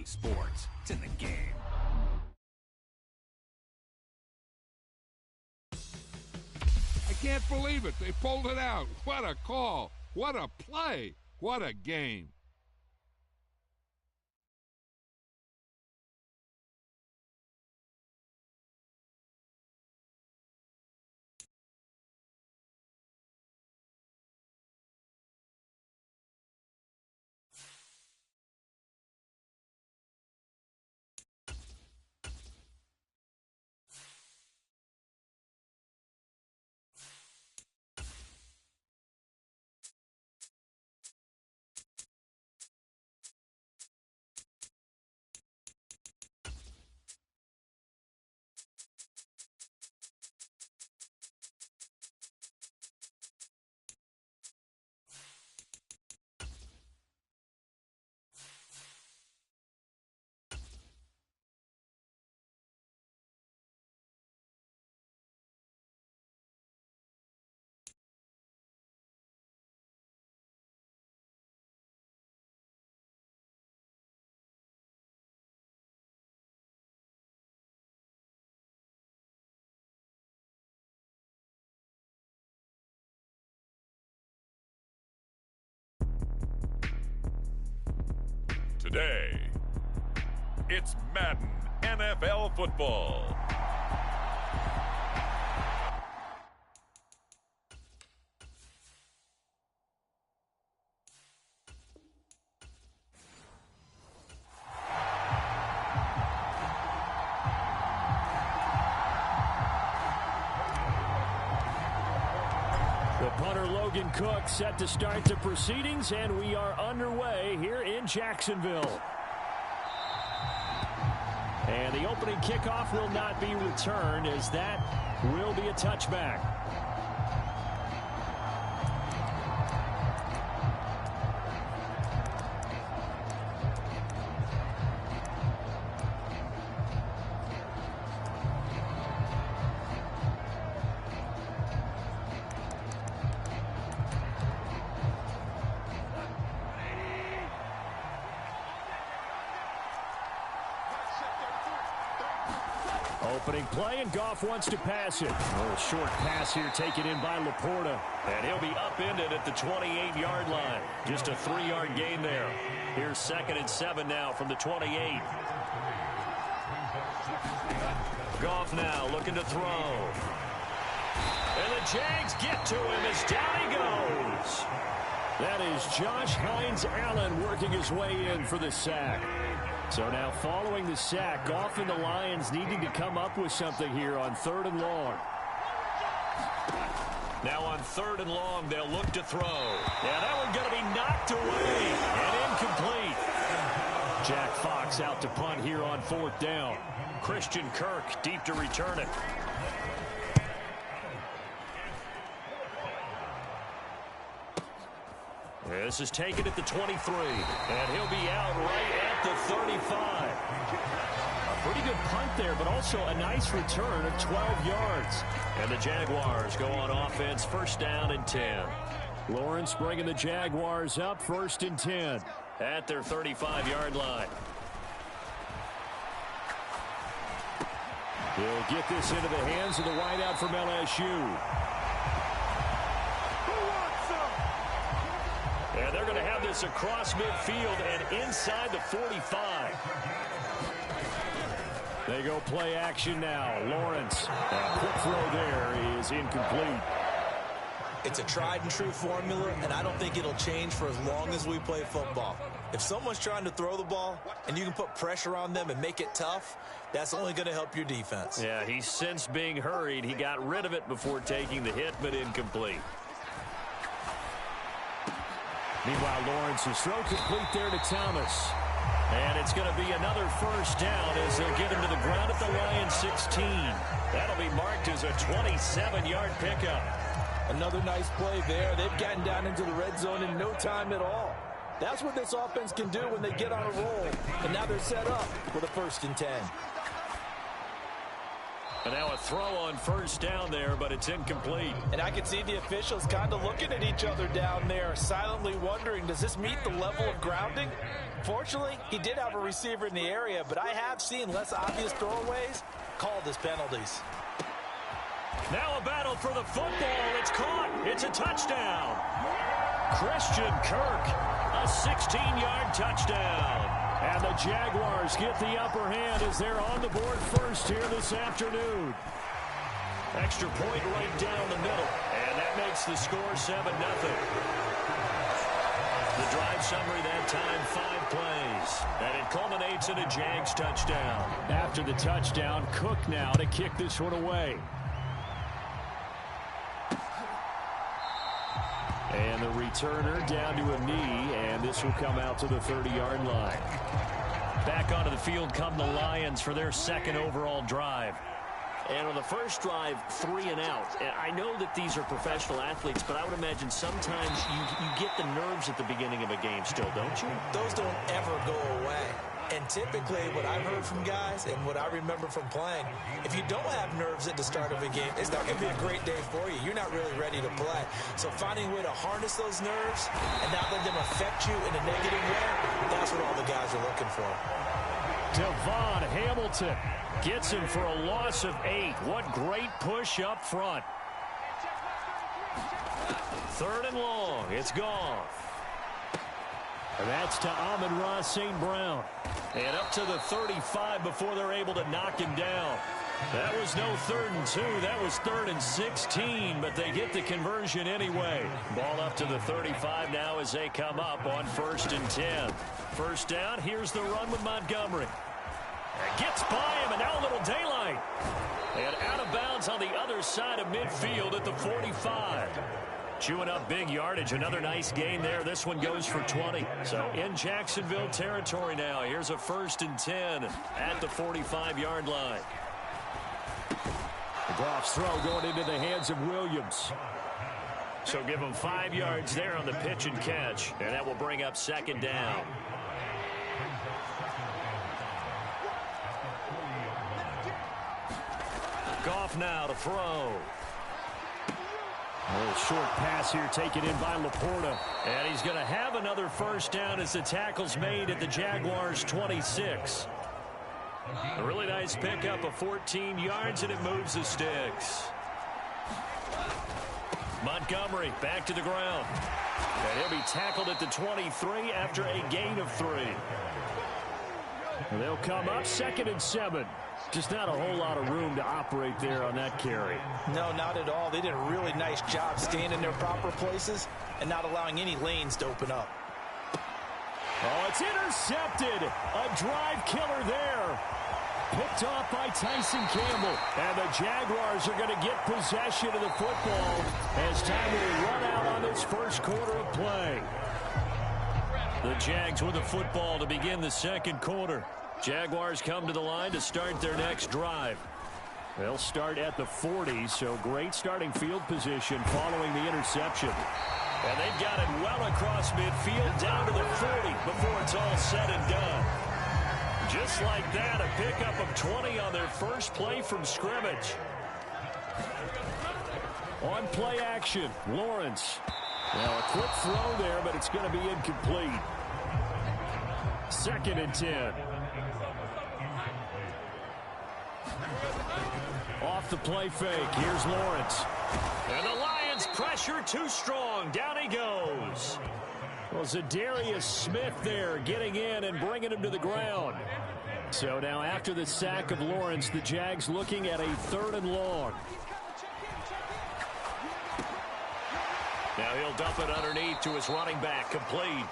sports. It's in the game. I can't believe it. They pulled it out. What a call. What a play. What a game. Today, it's Madden NFL football. The punter Logan Cook set to start the proceedings, and we are underway here in Jacksonville. And the opening kickoff will not be returned, as that will be a touchback. Opening play, and Goff wants to pass it. A little short pass here taken in by Laporta. And he'll be upended at the 28-yard line. Just a 3-yard gain there. Here's 2nd and 7 now from the 28. Goff now looking to throw. And the Jags get to him as down he goes. That is Josh Hines-Allen working his way in for the sack. So now following the sack, Goff and the Lions needing to come up with something here on 3rd and long. Now on 3rd and long, they'll look to throw. Yeah, that one's going to be knocked away and incomplete. Jack Fox out to punt here on 4th down. Christian Kirk deep to return it. This is taken at the 23, and he'll be out right at the 35. A pretty good punt there, but also a nice return of 12 yards. And the Jaguars go on offense, 1st down and 10. Lawrence bringing the Jaguars up, 1st and 10. At their 35-yard line. He'll get this into the hands of the wideout from LSU. And they're going to have this across midfield and inside the 45. They go play action now. Lawrence. A quick throw there is incomplete. It's a tried and true formula, and I don't think it'll change for as long as we play football. If someone's trying to throw the ball and you can put pressure on them and make it tough, that's only going to help your defense. Yeah, he sensed being hurried. He got rid of it before taking the hit, but incomplete. Meanwhile, Lawrence's throw complete there to Thomas. And it's going to be another 1st down as they'll get him to the ground at the Lions 16. That'll be marked as a 27-yard pickup. Another nice play there. They've gotten down into the red zone in no time at all. That's what this offense can do when they get on a roll. And now they're set up with a 1st and 10. And now a throw on first down there, but it's incomplete. And I can see the officials kind of looking at each other down there, silently wondering, does this meet the level of grounding? Fortunately, he did have a receiver in the area, but I have seen less obvious throwaways called as penalties. Now a battle for the football. It's caught. It's a touchdown. Christian Kirk, a 16-yard touchdown. And the Jaguars get the upper hand as they're on the board first here this afternoon. Extra point right down the middle. And that makes the score 7-0. The drive summary that time, 5 plays. And it culminates in a Jags touchdown. After the touchdown, Cook now to kick this one away. And the returner down to a knee, and this will come out to the 30-yard line. Back onto the field come the Lions for their second overall drive. And on the first drive, 3 and out. And I know that these are professional athletes, but I would imagine sometimes you get the nerves at the beginning of a game still, don't you? Those don't ever go away. And typically what I've heard from guys and what I remember from playing, if you don't have nerves at the start of a game, it's not going to be a great day for you. You're not really ready to play. So finding a way to harness those nerves and not let them affect you in a negative way, that's what all the guys are looking for. Devon Hamilton gets him for a loss of 8. What great push up front. 3rd and long. It's gone. And that's to Amon-Ra St. Brown. And up to the 35 before they're able to knock him down. That was no 3rd and 2. That was 3rd and 16, but they get the conversion anyway. Ball up to the 35 now as they come up on 1st and 10. First down, here's the run with Montgomery. Gets by him, and now a little daylight. And out of bounds on the other side of midfield at the 45. Chewing up big yardage. Another nice gain there. This one goes for 20. So in Jacksonville territory now. Here's a 1st and 10 at the 45-yard line. Goff's throw going into the hands of Williams. So give him 5 yards there on the pitch and catch. And that will bring up 2nd down. Goff now to throw. A little short pass here taken in by Laporta. And he's going to have another first down as the tackle's made at the Jaguars' 26. A really nice pickup of 14 yards, and it moves the sticks. Montgomery back to the ground. And he'll be tackled at the 23 after a gain of 3. They'll come up 2nd and 7. Just not a whole lot of room to operate there on that carry. No, not at all. They did a really nice job staying in their proper places and not allowing any lanes to open up. Oh, it's intercepted. A drive killer there. Picked off by Tyson Campbell. And the Jaguars are going to get possession of the football as time will run out on this first quarter of play. The Jags with the football to begin the 2nd quarter. Jaguars come to the line to start their next drive. They'll start at the 40, so great starting field position following the interception. And they've got it well across midfield down to the 40 before it's all said and done. Just like that, a pickup of 20 on their first play from scrimmage. On play action, Lawrence. Now a quick throw there, but it's going to be incomplete. 2nd and 10. Off the play fake. Here's Lawrence. And the Lions pressure too strong. Down he goes. Well, Zadarius Smith there getting in and bringing him to the ground. So now after the sack of Lawrence, the Jags looking at a 3rd and long. Now he'll dump it underneath to his running back. Complete.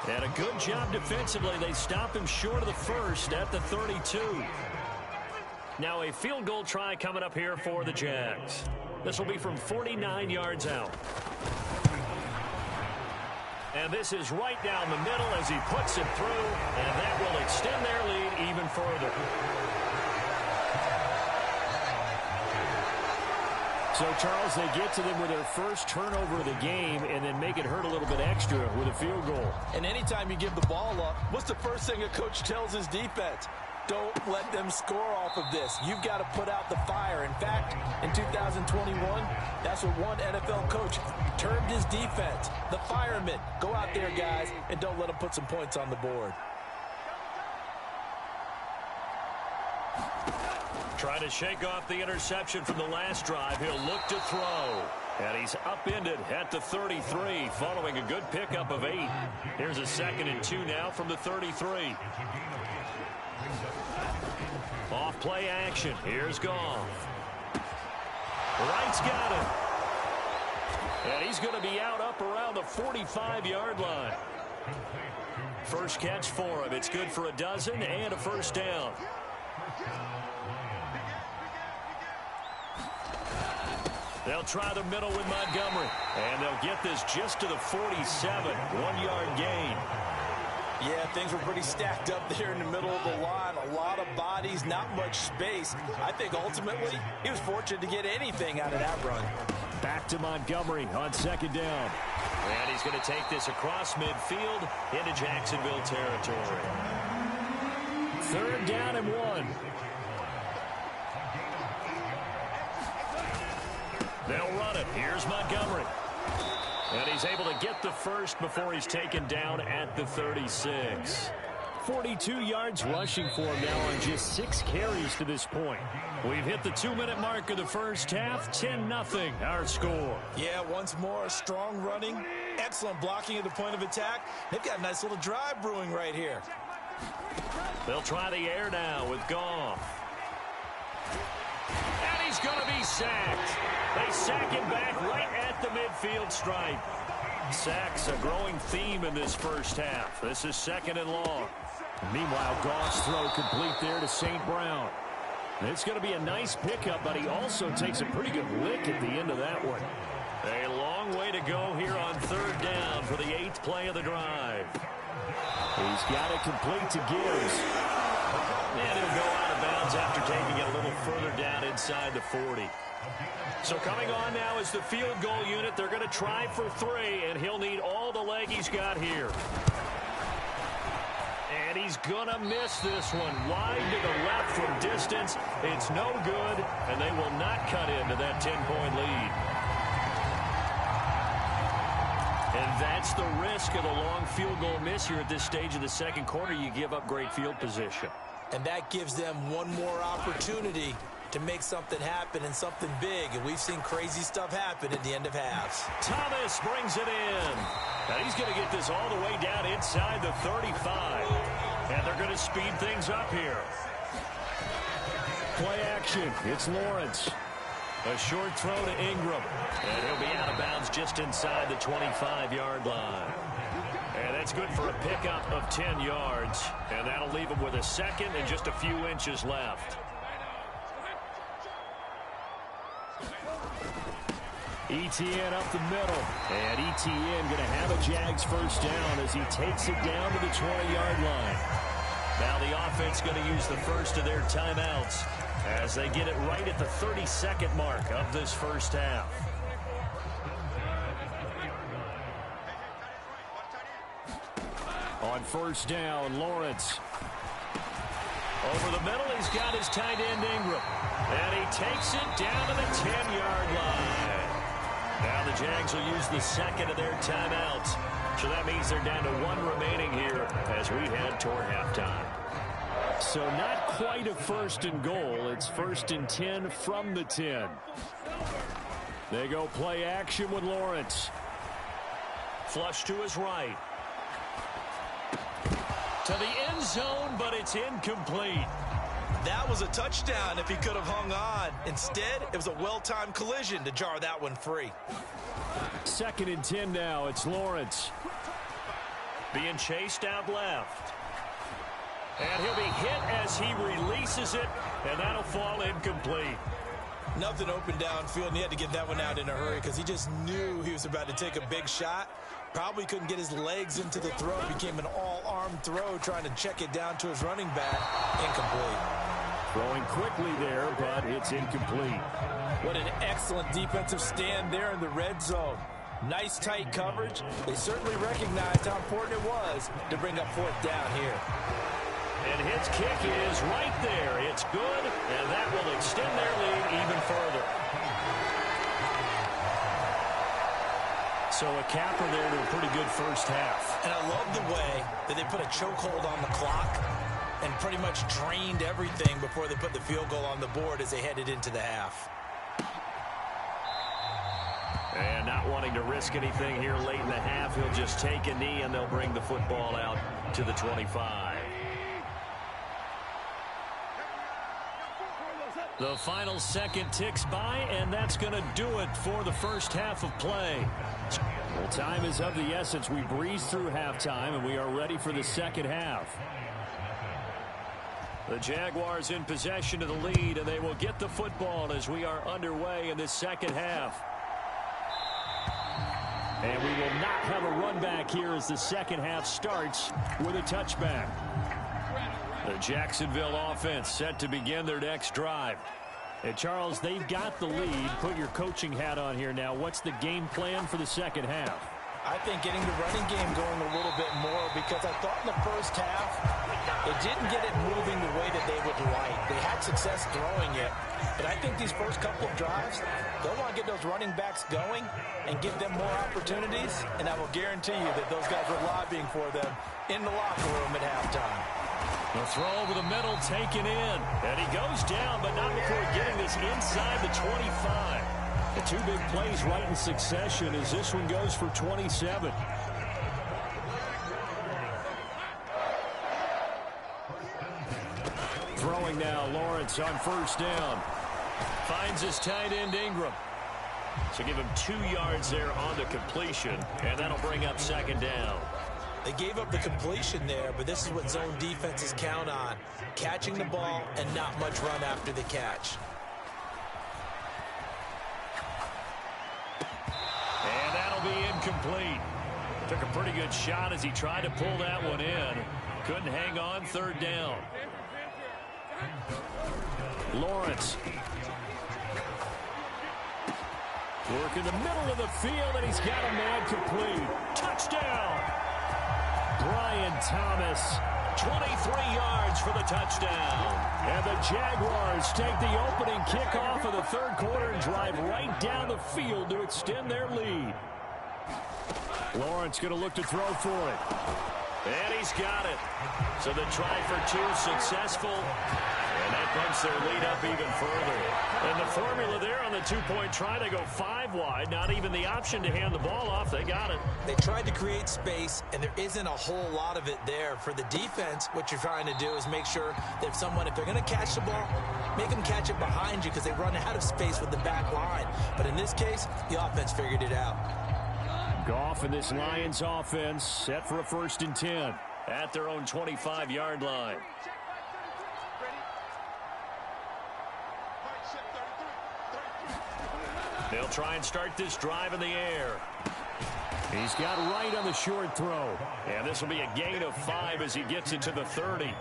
And a good job defensively. They stop him short of the 1st at the 32. Now a field goal try coming up here for the Jags. This will be from 49 yards out. And this is right down the middle as he puts it through, and that will extend their lead even further. So, Charles, they get to them with their first turnover of the game and then make it hurt a little bit extra with a field goal. And anytime you give the ball up, what's the first thing a coach tells his defense? Don't let them score off of this. You've got to put out the fire. In fact, in 2021, that's what one NFL coach termed his defense. The firemen. Go out there, guys, and don't let them put some points on the board. Trying to shake off the interception from the last drive. He'll look to throw. And he's upended at the 33 following a good pickup of 8. Here's a 2nd and 2 now from the 33. Off play action. Here's Goff. Wright's got it. And he's going to be out up around the 45-yard line. First catch for him. It's good for a dozen and a first down. They'll try the middle with Montgomery. And they'll get this just to the 47. 1-yard gain. Yeah, things were pretty stacked up there in the middle of the line. A lot of bodies, not much space. I think ultimately he was fortunate to get anything out of that run. Back to Montgomery on 2nd down. And he's going to take this across midfield into Jacksonville territory. 3rd down and 1. They'll run it. Here's Montgomery. And he's able to get the first before he's taken down at the 36. 42 yards rushing for him now on just 6 carries to this point. We've hit the 2-minute mark of the first half. 10-0 our score. Yeah, once more, strong running, excellent blocking at the point of attack. They've got a nice little drive brewing right here. They'll try the air now with Goff. And he's going to be sacked. They sack him back right at the midfield stripe. Sacks a growing theme in this first half. This is 2nd and long. Meanwhile, Goff's throw complete there to St. Brown. It's going to be a nice pickup, but he also takes a pretty good lick at the end of that one. A long way to go here on 3rd down for the 8th play of the drive. He's got it complete to Gibbs. And he'll go out of bounds after taking it a little further down inside the 40. So coming on now is the field goal unit. They're going to try for 3, and he'll need all the leg he's got here. And he's going to miss this one. Wide to the left from distance. It's no good, and they will not cut into that 10-point lead. And that's the risk of the long field goal miss here at this stage of the 2nd quarter. You give up great field position. And that gives them one more opportunity to make something happen and something big. And we've seen crazy stuff happen at the end of halves. Thomas brings it in. And he's going to get this all the way down inside the 35. And they're going to speed things up here. Play action. It's Lawrence. A short throw to Ingram. And he'll be out of bounds just inside the 25-yard line. And that's good for a pickup of 10 yards. And that'll leave him with a 2nd and just a few inches left. ETN up the middle. And ETN going to have a Jags first down as he takes it down to the 20-yard line. Now the offense going to use the first of their timeouts as they get it right at the 32nd mark of this first half. On 1st down, Lawrence. Over the middle, he's got his tight end Ingram. And he takes it down to the 10-yard line. Now the Jags will use the 2nd of their timeouts. So that means they're down to 1 remaining here as we head toward halftime. So not quite a 1st and goal. It's 1st and 10 from the 10. They go play action with Lawrence. Flush to his right. To the end zone, but it's incomplete. That was a touchdown if he could have hung on. Instead, it was a well-timed collision to jar that one free. 2nd and 10 now. It's Lawrence. Being chased out left. And he'll be hit as he releases it, and that'll fall incomplete. Nothing open downfield, and he had to get that one out in a hurry because he just knew he was about to take a big shot. Probably couldn't get his legs into the throw. Became an all-arm throw trying to check it down to his running back. Incomplete. Throwing quickly there, but it's incomplete. What an excellent defensive stand there in the red zone. Nice tight coverage. They certainly recognized how important it was to bring up 4th down here. And his kick is right there. It's good, and that will extend their lead even further. So a capper there to a pretty good first half. And I love the way that they put a chokehold on the clock and pretty much drained everything before they put the field goal on the board as they headed into the half. And not wanting to risk anything here late in the half, he'll just take a knee, and they'll bring the football out to the 25. The final second ticks by, and that's going to do it for the first half of play. Well, time is of the essence. We breezed through halftime, and we are ready for the second half. The Jaguars in possession of the lead, and they will get the football as we are underway in this second half. And we will not have a run back here as the second half starts with a touchback. The Jacksonville offense set to begin their next drive. And Charles, they've got the lead. Put your coaching hat on here now. What's the game plan for the second half? I think getting the running game going a little bit more, because I thought in the first half it didn't get it moving the way that they would like. They had success throwing it, but I think these first couple of drives, they'll want to get those running backs going and give them more opportunities, and I will guarantee you that those guys were lobbying for them in the locker room at halftime. The throw over the middle taken in, and he goes down, but not before getting this inside the 25. The two big plays right in succession as this one goes for 27. Throwing now, Lawrence on first down. Finds his tight end Ingram. So give him 2 yards there on the completion, and that'll bring up second down. They gave up the completion there, but this is what zone defenses count on. Catching the ball and not much run after the catch. And that'll be incomplete. Took a pretty good shot as he tried to pull that one in. Couldn't hang on, third down. Lawrence. Work in the middle of the field, and he's got a man complete. Touchdown! Brian Thomas, 23 yards for the touchdown. And the Jaguars take the opening kickoff of the third quarter and drive right down the field to extend their lead. Lawrence going to look to throw for it. And he's got it. So the try for two successful. And that bumps their lead up even further. And the formula there on the two-point try to go 5 wide. Not even the option to hand the ball off. They got it. They tried to create space, and there isn't a whole lot of it there. For the defense, what you're trying to do is make sure that if they're going to catch the ball, make them catch it behind you because they run out of space with the back line. But in this case, the offense figured it out. Goff and this Lions offense set for a 1st and 10 at their own 25-yard line. They'll try and start this drive in the air. He's got right on the short throw. And this will be a gain of 5 as he gets it to the 30.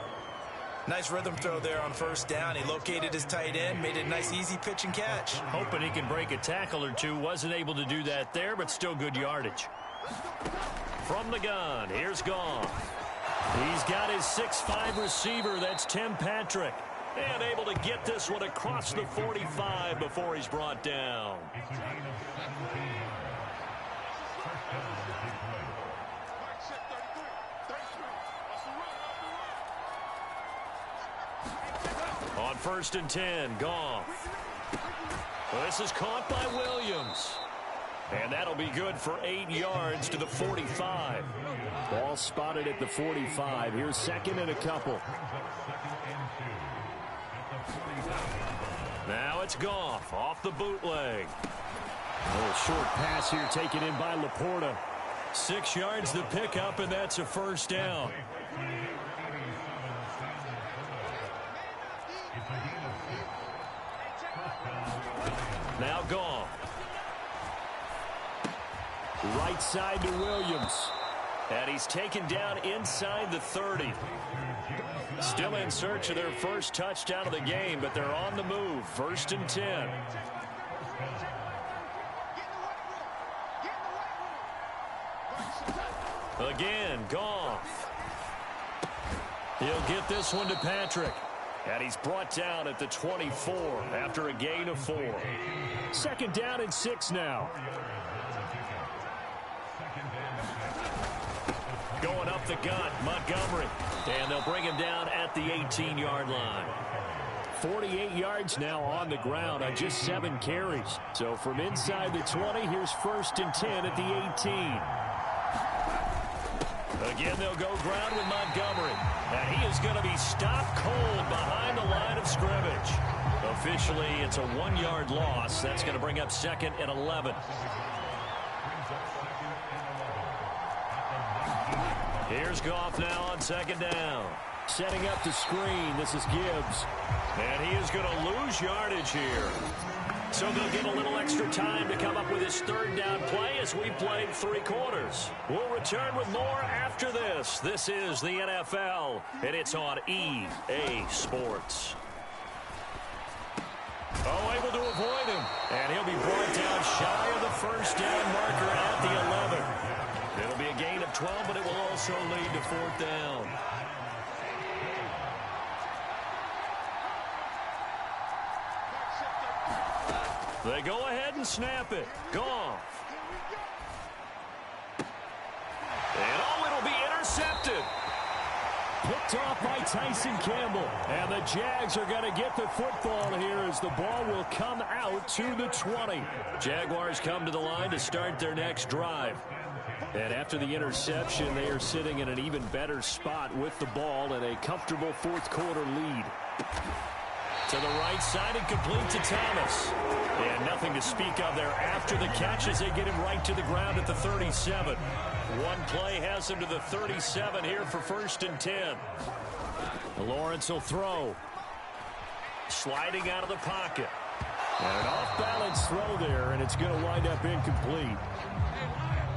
Nice rhythm throw there on first down. He located his tight end, made it a nice easy pitch and catch. Hoping he can break a tackle or two. Wasn't able to do that there, but still good yardage. From the gun, here's Goff. He's got his 6'5 receiver. That's Tim Patrick. And able to get this one across the 45 before he's brought down. On 1st and 10, Goff. Well, this is caught by Williams. And that'll be good for 8 yards to the 45. Ball spotted at the 45. Here's 2nd and a couple. Now it's Goff off the bootleg. A little short pass here taken in by Laporta. 6 yards the pickup, and that's a 1st down. Now Goff. Right side to Williams. And he's taken down inside the 30. Still in search of their first touchdown of the game, but they're on the move. 1st and 10. Again, Goff. He'll get this one to Patrick. And he's brought down at the 24 after a gain of 4. 2nd down and 6 now. Going up the gut, Montgomery. And they'll bring him down at the 18-yard line. 48 yards now on the ground on just 7 carries. So from inside the 20, here's 1st and 10 at the 18. Again, they'll go ground with Montgomery. And he is going to be stopped cold behind the line of scrimmage. Officially, it's a 1-yard loss. That's going to bring up 2nd and 11. Here's Goff now on 2nd down. Setting up the screen. This is Gibbs. And he is going to lose yardage here. So they'll get a little extra time to come up with his 3rd down play as we played 3 quarters. We'll return with more after this. This is the NFL, and it's on EA Sports. Oh, able to avoid him. And he'll be brought down shy of the 1st down marker at the 11. It'll be a gain of 12, but it will also lead to 4th down. They go ahead and snap it. Goff. And it'll be intercepted. Picked off by Tyson Campbell. And the Jags are going to get the football here as the ball will come out to the 20. Jaguars come to the line to start their next drive. And after the interception, they are sitting in an even better spot with the ball and a comfortable 4th quarter lead. To the right side and complete to Thomas. And nothing to speak of there after the catch as they get him right to the ground at the 37. One play has him to the 37 here for 1st and 10. Lawrence will throw. Sliding out of the pocket. And an off-balance throw there, and it's going to wind up incomplete.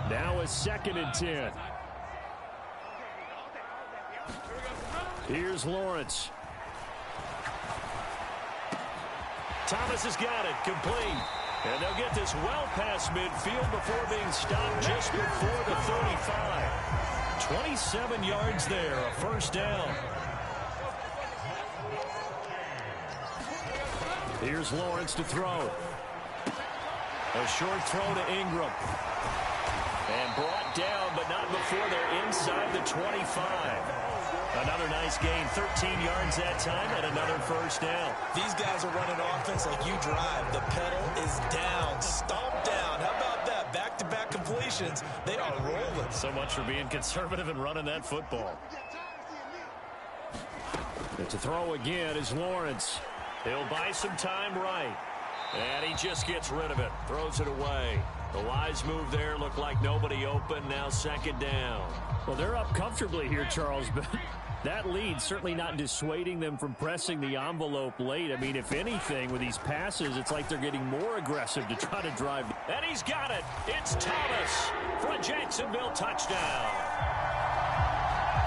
Now a 2nd and 10. Here's Lawrence. Thomas has got it, complete. And they'll get this well past midfield before being stopped just before the 35. 27 yards there, a 1st down. Here's Lawrence to throw. A short throw to Ingram. And brought down, but not before they're inside the 25. Another nice gain, 13 yards that time, and another 1st down. These guys are running offense like you drive. The pedal is down, stomp down. How about that? Back-to-back completions. They are rolling. So much for being conservative and running that football. And to throw again is Lawrence. He'll buy some time right. And he just gets rid of it. Throws it away. The wise move there looked like nobody open. Now 2nd down. Well, they're up comfortably here, Charles, but that lead certainly not dissuading them from pressing the envelope late. I mean, if anything, with these passes, it's like they're getting more aggressive to try to drive. And he's got it. It's Thomas for a Jacksonville touchdown.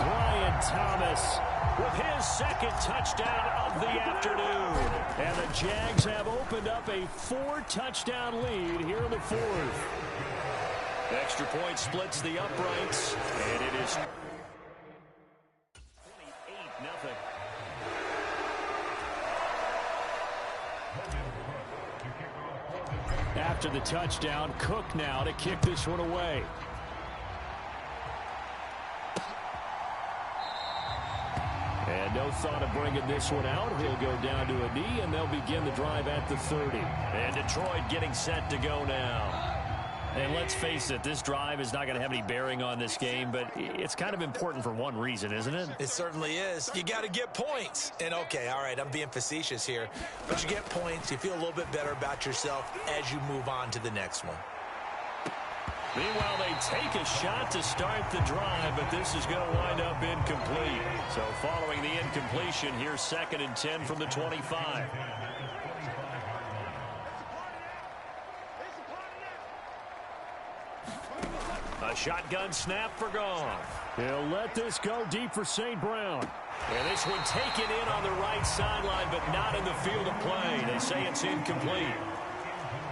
Brian Thomas with his 2nd touchdown of the afternoon. And the Jags have opened up a 4-touchdown lead here in the 4th. Extra point splits the uprights, and it is 28-0. After the touchdown, Cook now to kick this one away. And no thought of bringing this one out. He'll go down to a knee, and they'll begin the drive at the 30. And Detroit getting set to go now. And let's face it, this drive is not going to have any bearing on this game, but it's kind of important for one reason, isn't it? It certainly is. You got to get points. And, okay, all right, I'm being facetious here. But you get points. You feel a little bit better about yourself as you move on to the next one. Meanwhile, they take a shot to start the drive, but this is going to wind up incomplete. So following the incompletion, here's 2nd and 10 from the 25. A shotgun snap for Goff. He'll let this go deep for St. Brown. And this one taken in on the right sideline, but not in the field of play. They say it's incomplete.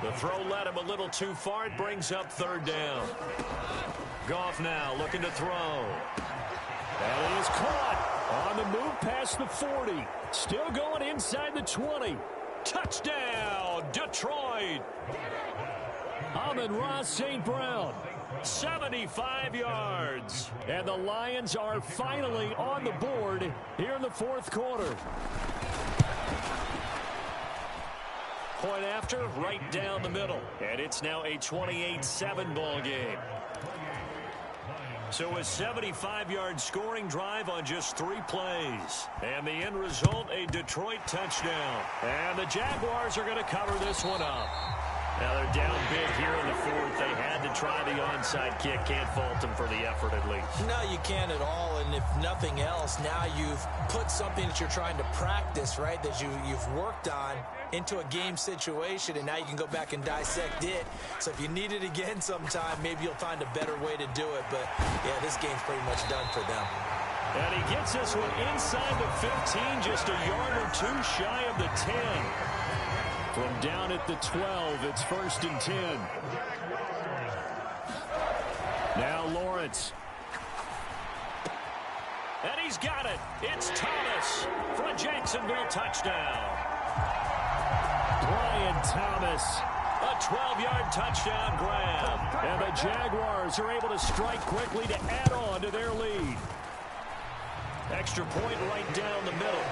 The throw led him a little too far. It brings up 3rd down. Goff now looking to throw. And he is caught. On the move past the 40. Still going inside the 20. Touchdown, Detroit. Amon-Ra St. Brown. 75 yards. And the Lions are finally on the board here in the fourth quarter. Point after, right down the middle. And it's now a 28-7 ball game. So a 75-yard scoring drive on just 3 plays. And the end result, a Detroit touchdown. And the Jaguars are going to cover this one up. Now they're down big here in the fourth. They had to try the onside kick. Can't fault them for the effort at least. No, you can't at all. And if nothing else, now you've put something that you're trying to practice, right, that you've worked on into a game situation, and now you can go back and dissect it. So if you need it again sometime, maybe you'll find a better way to do it. But, yeah, this game's pretty much done for them. And he gets this one inside the 15, just a yard or 2 shy of the 10. From down at the 12, it's 1st and 10. Now Lawrence. And he's got it. It's Thomas for a Jacksonville touchdown. Brian Thomas. A 12-yard touchdown grab. And the Jaguars are able to strike quickly to add on to their lead. Extra point right down the middle.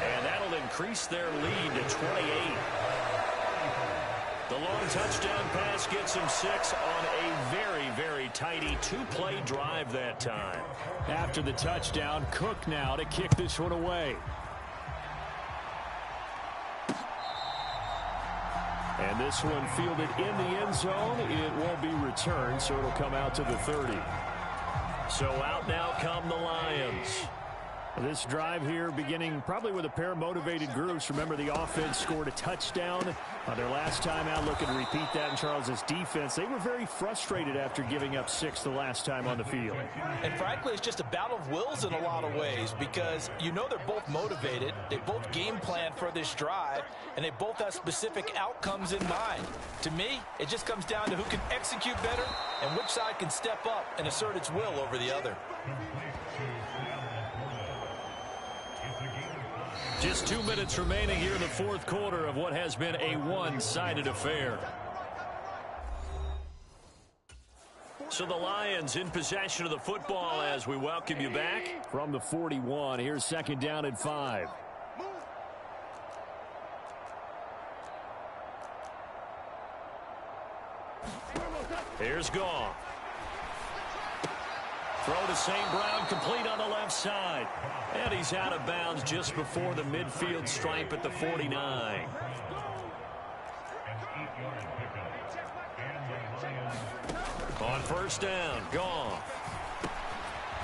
And that'll increase their lead to 28. The long touchdown pass gets him 6 on a very, very tidy 2-play drive that time. After the touchdown, Cook now to kick this one away. And this one fielded in the end zone. It won't be returned, so it'll come out to the 30. So out now come the Lions. This drive here beginning probably with a pair of motivated groups. Remember, the offense scored a touchdown on their last time out. Looking to repeat that in Charles's defense. They were very frustrated after giving up 6 the last time on the field. And frankly, it's just a battle of wills in a lot of ways, because you know they're both motivated. They both game plan for this drive, and they both have specific outcomes in mind. To me, it just comes down to who can execute better and which side can step up and assert its will over the other. Just 2 minutes remaining here in the fourth quarter of what has been a one-sided affair. So the Lions in possession of the football as we welcome you back. From the 41, here's 2nd down and 5. Here's Goff. Throw to St. Brown, complete on the left side. And he's out of bounds just before the midfield stripe at the 49. On 1st down, Goff.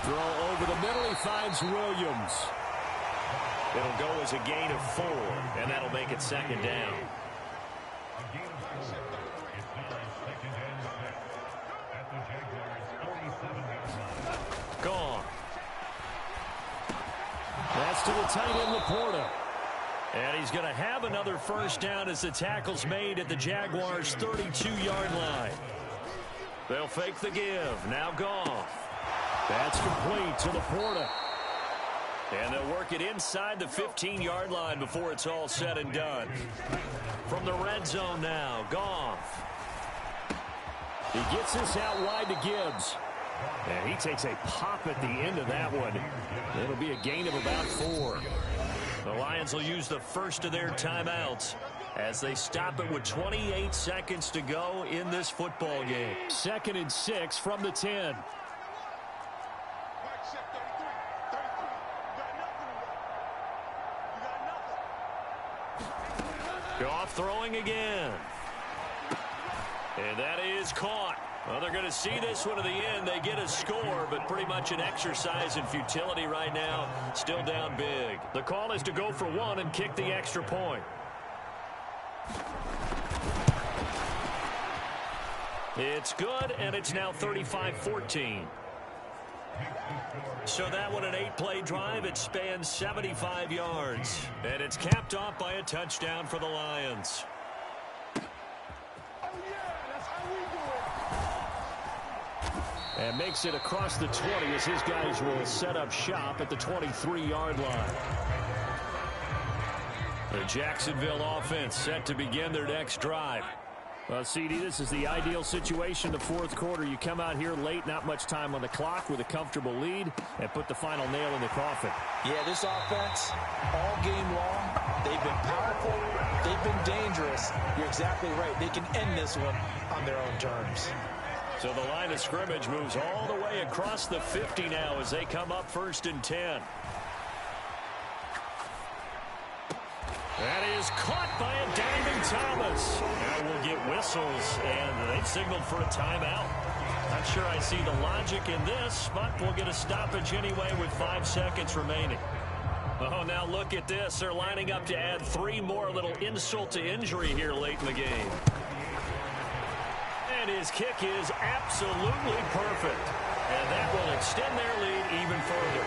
Throw over the middle, he finds Williams. It'll go as a gain of 4, and that'll make it 2nd down. Gone. That's to the tight end, Laporta. And he's going to have another 1st down as the tackle's made at the Jaguars' 32-yard line. They'll fake the give. Now Goff. That's complete to Laporta. And they'll work it inside the 15-yard line before it's all said and done. From the red zone now, Goff. He gets this out wide to Gibbs. And he takes a pop at the end of that one. It'll be a gain of about 4. The Lions will use the first of their timeouts as they stop it with 28 seconds to go in this football game. 2nd and 6 from the 10. Goff throwing again. And that is caught. Well, they're going to see this one to the end. They get a score, but pretty much an exercise in futility right now. Still down big. The call is to go for 1 and kick the extra point. It's good, and it's now 35-14. So that one, an 8-play drive. It spans 75 yards. And it's capped off by a touchdown for the Lions. And makes it across the 20 as his guys will set up shop at the 23-yard line. The Jacksonville offense set to begin their next drive. Well, CD, this is the ideal situation in the fourth quarter. You come out here late, not much time on the clock with a comfortable lead, and put the final nail in the coffin. Yeah, this offense, all game long, they've been powerful, they've been dangerous. You're exactly right. They can end this one on their own terms. So the line of scrimmage moves all the way across the 50 now as they come up 1st and 10. That is caught by a diving Thomas. Now we'll get whistles, and they've signaled for a timeout. Not sure I see the logic in this, but we'll get a stoppage anyway with 5 seconds remaining. Oh, now look at this. They're lining up to add 3 more, little insult to injury here late in the game. And his kick is absolutely perfect. And that will extend their lead even further.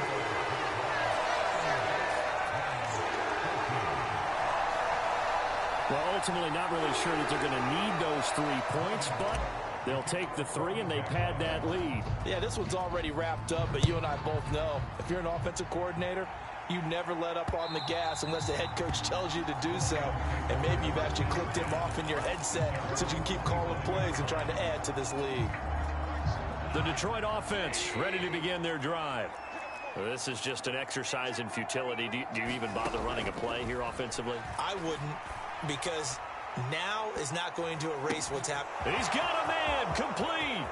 Well, ultimately not really sure that they're going to need those 3 points, but they'll take the 3 and they pad that lead. Yeah, this one's already wrapped up, but you and I both know if you're an offensive coordinator, you never let up on the gas unless the head coach tells you to do so. And maybe you've actually clicked him off in your headset so you can keep calling plays and trying to add to this lead. The Detroit offense ready to begin their drive. This is just an exercise in futility. Do you even bother running a play here offensively? I wouldn't, because now is not going to erase what's happening. He's got a man complete.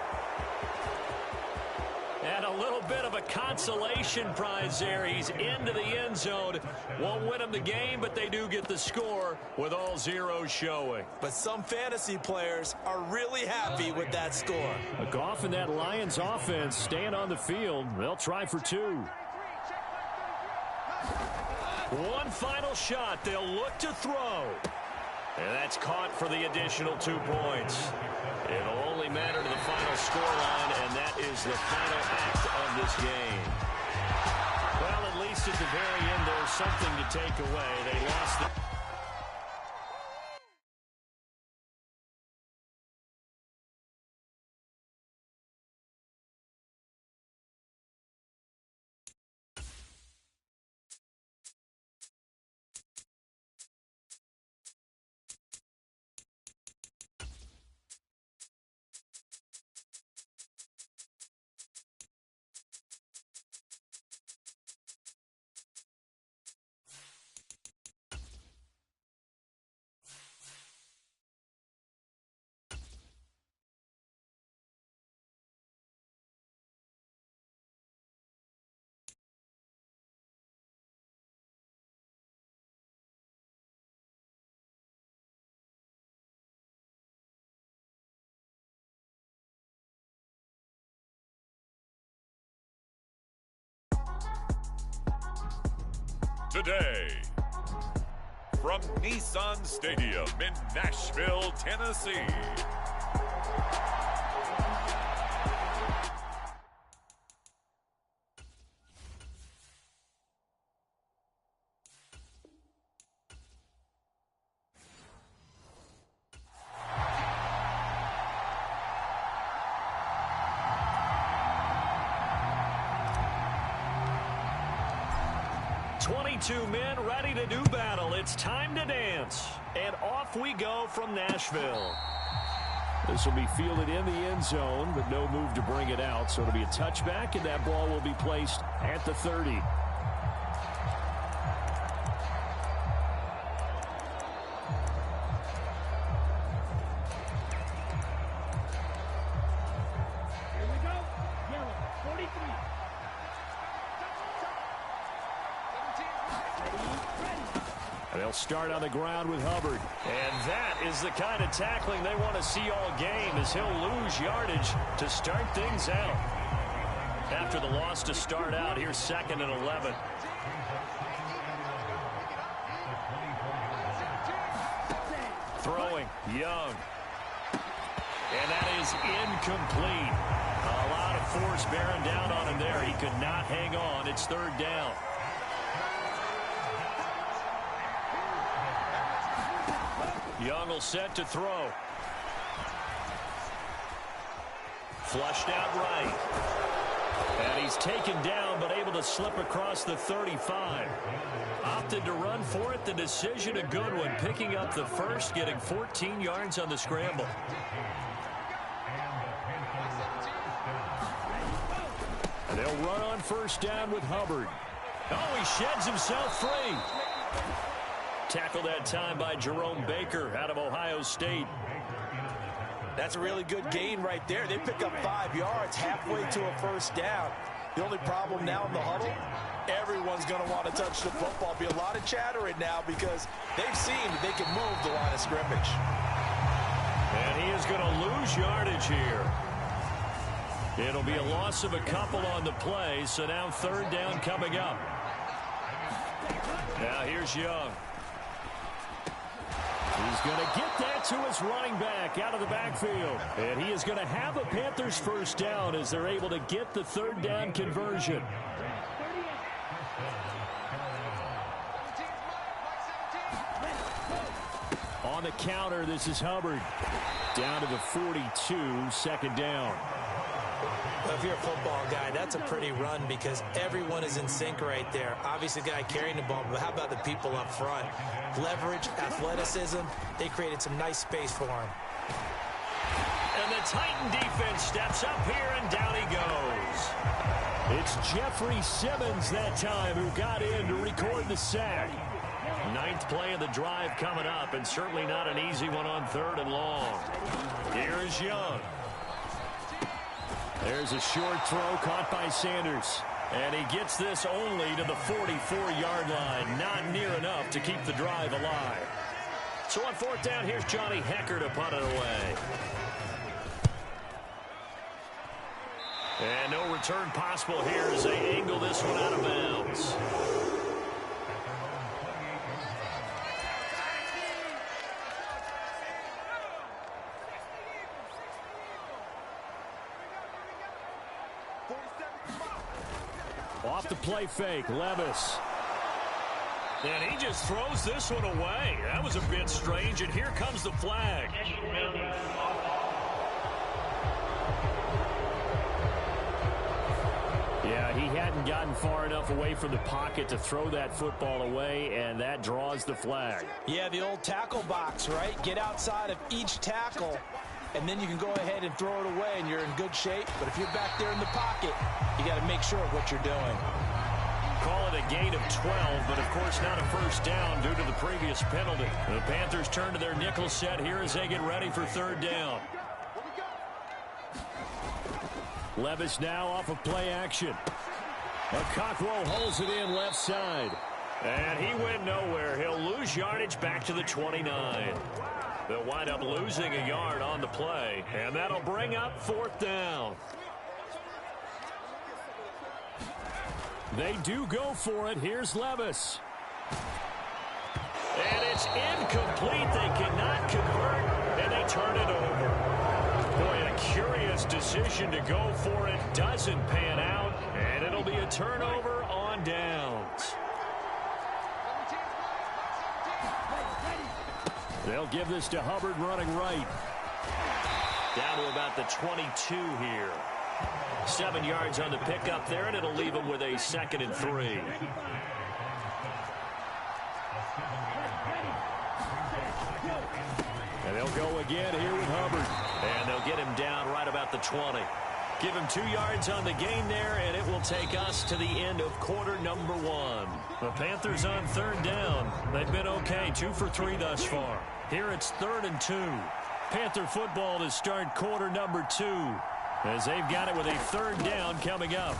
And a little bit of a consolation prize there. He's into the end zone. Won't win them the game, but they do get the score with all zeros showing. But some fantasy players are really happy with that score. Goff and that Lions offense staying on the field. They'll try for 2. One final shot. They'll look to throw. And that's caught for the additional 2 points. It'll only matter to the final scoreline, and that is the final act of this game. Well, at least at the very end, there's something to take away. They lost the... Today, from Nissan Stadium in Nashville, Tennessee. Two men ready to do battle. It's time to dance. And off we go from Nashville. This will be fielded in the end zone, but no move to bring it out. So it'll be a touchback, and that ball will be placed at the 30. Start on the ground with Hubbard. And that is the kind of tackling they want to see all game, as he'll lose yardage to start things out. After the loss to start out, here's 2nd and 11. Throwing, Young. And that is incomplete. A lot of force bearing down on him there. He could not hang on. It's 3rd down. Young will set to throw. Flushed out right. And he's taken down, but able to slip across the 35. Opted to run for it. The decision a good one. Picking up the first, getting 14 yards on the scramble. And they'll run on first down with Hubbard. Oh, he sheds himself free. Tackled that time by Jerome Baker out of Ohio State. That's a really good gain right there. They pick up 5 yards halfway to a first down. The only problem now in the huddle, everyone's going to want to touch the football. Be a lot of chattering now because they've seen that they can move the line of scrimmage. And he is going to lose yardage here. It'll be a loss of a couple on the play, so now third down coming up. Now here's Young. He's going to get that to his running back out of the backfield. And he is going to have a Panthers first down as they're able to get the third down conversion. On the counter, this is Hubbard. Down to the 42, second down. Well, if you're a football guy, that's a pretty run because everyone is in sync right there. Obviously, the guy carrying the ball, but how about the people up front? Leverage, athleticism, they created some nice space for him. And the Titan defense steps up here, and down he goes. It's Jeffrey Simmons that time who got in to record the sack. Ninth play of the drive coming up, and certainly not an easy one on third and long. Here's Young. There's a short throw caught by Sanders. And he gets this only to the 44-yard line. Not near enough to keep the drive alive. So on fourth down, here's Johnny Hecker to punt it away. And no return possible here as they angle this one out of bounds. Off the play fake, Levis. And he just throws this one away. That was a bit strange, and here comes the flag. Yeah, he hadn't gotten far enough away from the pocket to throw that football away, and that draws the flag. Yeah, the old tackle box, right? Get outside of each tackle, and then you can go ahead and throw it away, and you're in good shape. But if you're back there in the pocket, you got to make sure of what you're doing. Call it a gain of 12, but of course not a first down due to the previous penalty. The Panthers turn to their nickel set here as they get ready for third down. Levis now off of play action. Okakwo holds it in left side. And he went nowhere. He'll lose yardage back to the 29. They'll wind up losing a yard on the play, and that'll bring up fourth down. They do go for it. Here's Levis. And it's incomplete. They cannot convert, and they turn it over. Boy, a curious decision to go for it. Doesn't pan out, and it'll be a turnover on downs. They'll give this to Hubbard running right. Down to about the 22 here. 7 yards on the pickup there, and it'll leave him with a 2nd and 3. And they'll go again here with Hubbard. And they'll get him down right about the 20. Give him 2 yards on the gain there, and it will take us to the end of quarter number 1. The Panthers on third down. They've been okay, 2 for 3 thus far. Here it's 3rd and 2. Panther football to start quarter number 2. As they've got it with a third down coming up.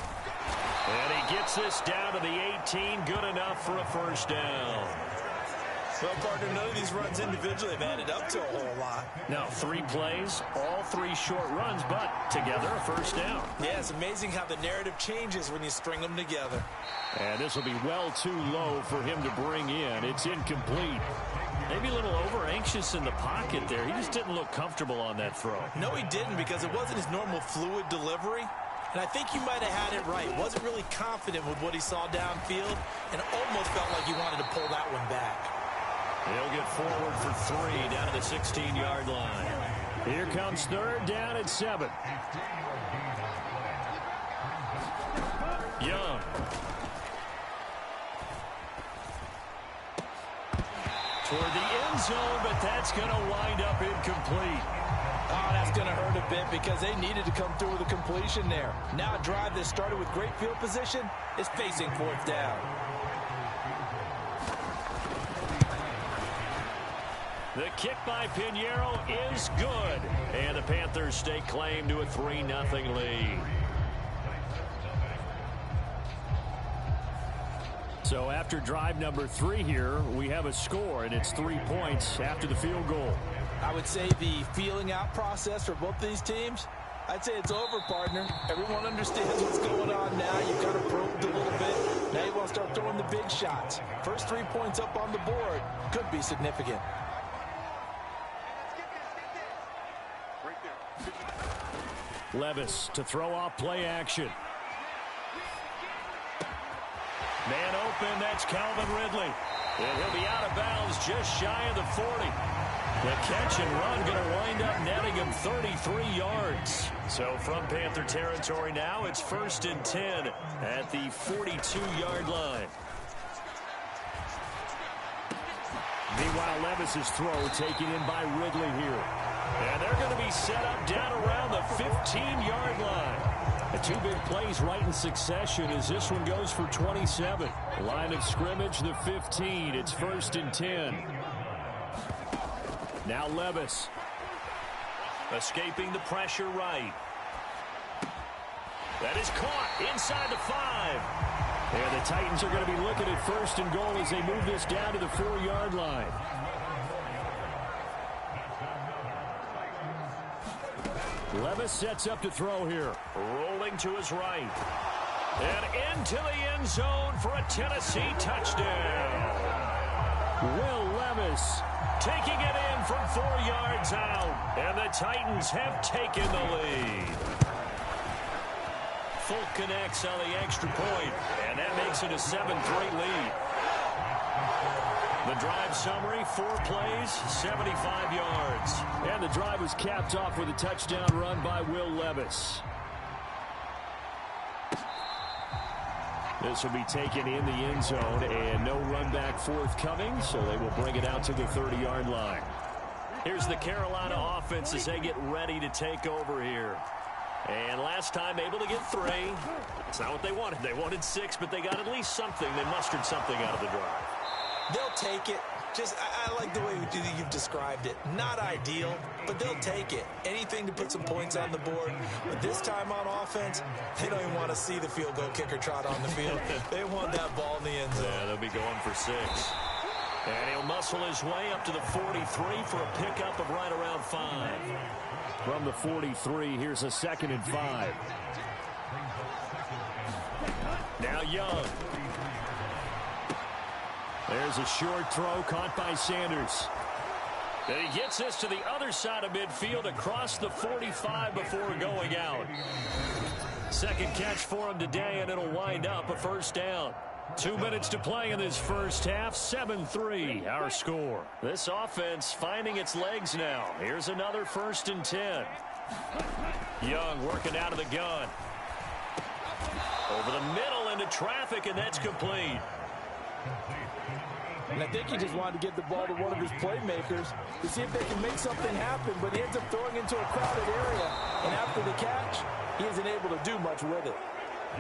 And he gets this down to the 18. Good enough for a first down. Well, partner, none of these runs individually have added up to a whole lot. Now, 3 plays, all 3 short runs, but together a first down. Yeah, it's amazing how the narrative changes when you string them together. And this will be well too low for him to bring in. It's incomplete. Maybe a little over-anxious in the pocket there. He just didn't look comfortable on that throw. No, he didn't, because it wasn't his normal fluid delivery. And I think you might have had it right. Wasn't really confident with what he saw downfield, and almost felt like he wanted to pull that one back. He'll get forward for 3 down to the 16-yard line. Here comes third down and 7. Young. Toward the end zone, but that's going to wind up incomplete. Oh, that's going to hurt a bit because they needed to come through with a completion there. Now a drive that started with great field position is facing fourth down. The kick by Pinheiro is good. And the Panthers stake claim to a 3-0 lead. So after drive number 3 here, we have a score, and it's 3 points after the field goal. I would say the feeling out process for both these teams, I'd say it's over, partner. Everyone understands what's going on now. You've got to probe a little bit. Now you want to start throwing the big shots. First 3 points up on the board could be significant. Levis to throw off play action. Man open, that's Calvin Ridley. And he'll be out of bounds just shy of the 40. The catch and run going to wind up netting him 33 yards. So from Panther territory now, it's 1st and 10 at the 42-yard line. Meanwhile, Levis's throw taken in by Ridley here. And they're going to be set up down around the 15-yard line. The 2 big plays right in succession as this one goes for 27. Line of scrimmage, the 15. It's 1st and 10. Now Levis. Escaping the pressure right. That is caught inside the 5. And the Titans are going to be looking at 1st and goal as they move this down to the 4-yard line. Levis sets up to throw here. Rolling to his right. And into the end zone for a Tennessee touchdown. Will Levis taking it in from 4 yards out. And the Titans have taken the lead. Full connects on the extra point, and that makes it a 7-3 lead. The drive summary, 4 plays, 75 yards. And the drive was capped off with a touchdown run by Will Levis. This will be taken in the end zone, and no run back forthcoming, so they will bring it out to the 30-yard line. Here's the Carolina offense as they get ready to take over here. And last time able to get 3. It's not what they wanted. They wanted 6, but they got at least something. They mustered something out of the drive. They'll take it. I like the way you've described it. Not ideal, but they'll take it. Anything to put some points on the board. But this time on offense, they don't even want to see the field goal kicker trot on the field. They want that ball in the end zone. Yeah, they'll be going for 6. And he'll muscle his way up to the 43 for a pickup of right around 5. From the 43, here's a 2nd and 5. Now Young. There's a short throw caught by Sanders. And he gets this to the other side of midfield across the 45 before going out. Second catch for him today, and it'll wind up a 1st down. 2 minutes to play in this first half. 7-3 our score. This offense finding its legs now. Here's another 1st and 10. Young working out of the gun. Over the middle into traffic, and that's complete. And I think he just wanted to get the ball to one of his playmakers to see if they can make something happen, but he ends up throwing into a crowded area. And after the catch, he isn't able to do much with it.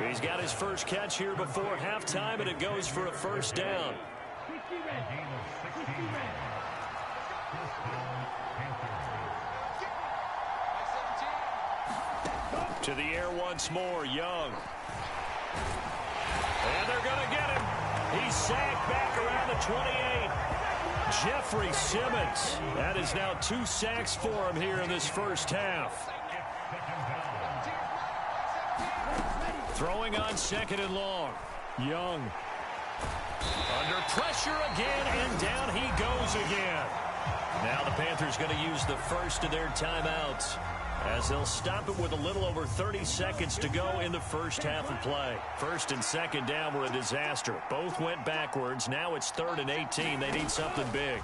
He's got his first catch here before halftime, and it goes for a 1st down. To the air once more, Young. And they're going to get him. He's sacked back around the 28. Jeffrey Simmons. That is now 2 sacks for him here in this first half. Throwing on 2nd and long. Young. Under pressure again, and down he goes again. Now the Panthers going to use the first of their timeouts as they'll stop it with a little over 30 seconds to go in the first half of play. 1st and 2nd down were a disaster. Both went backwards. Now it's 3rd and 18. They need something big.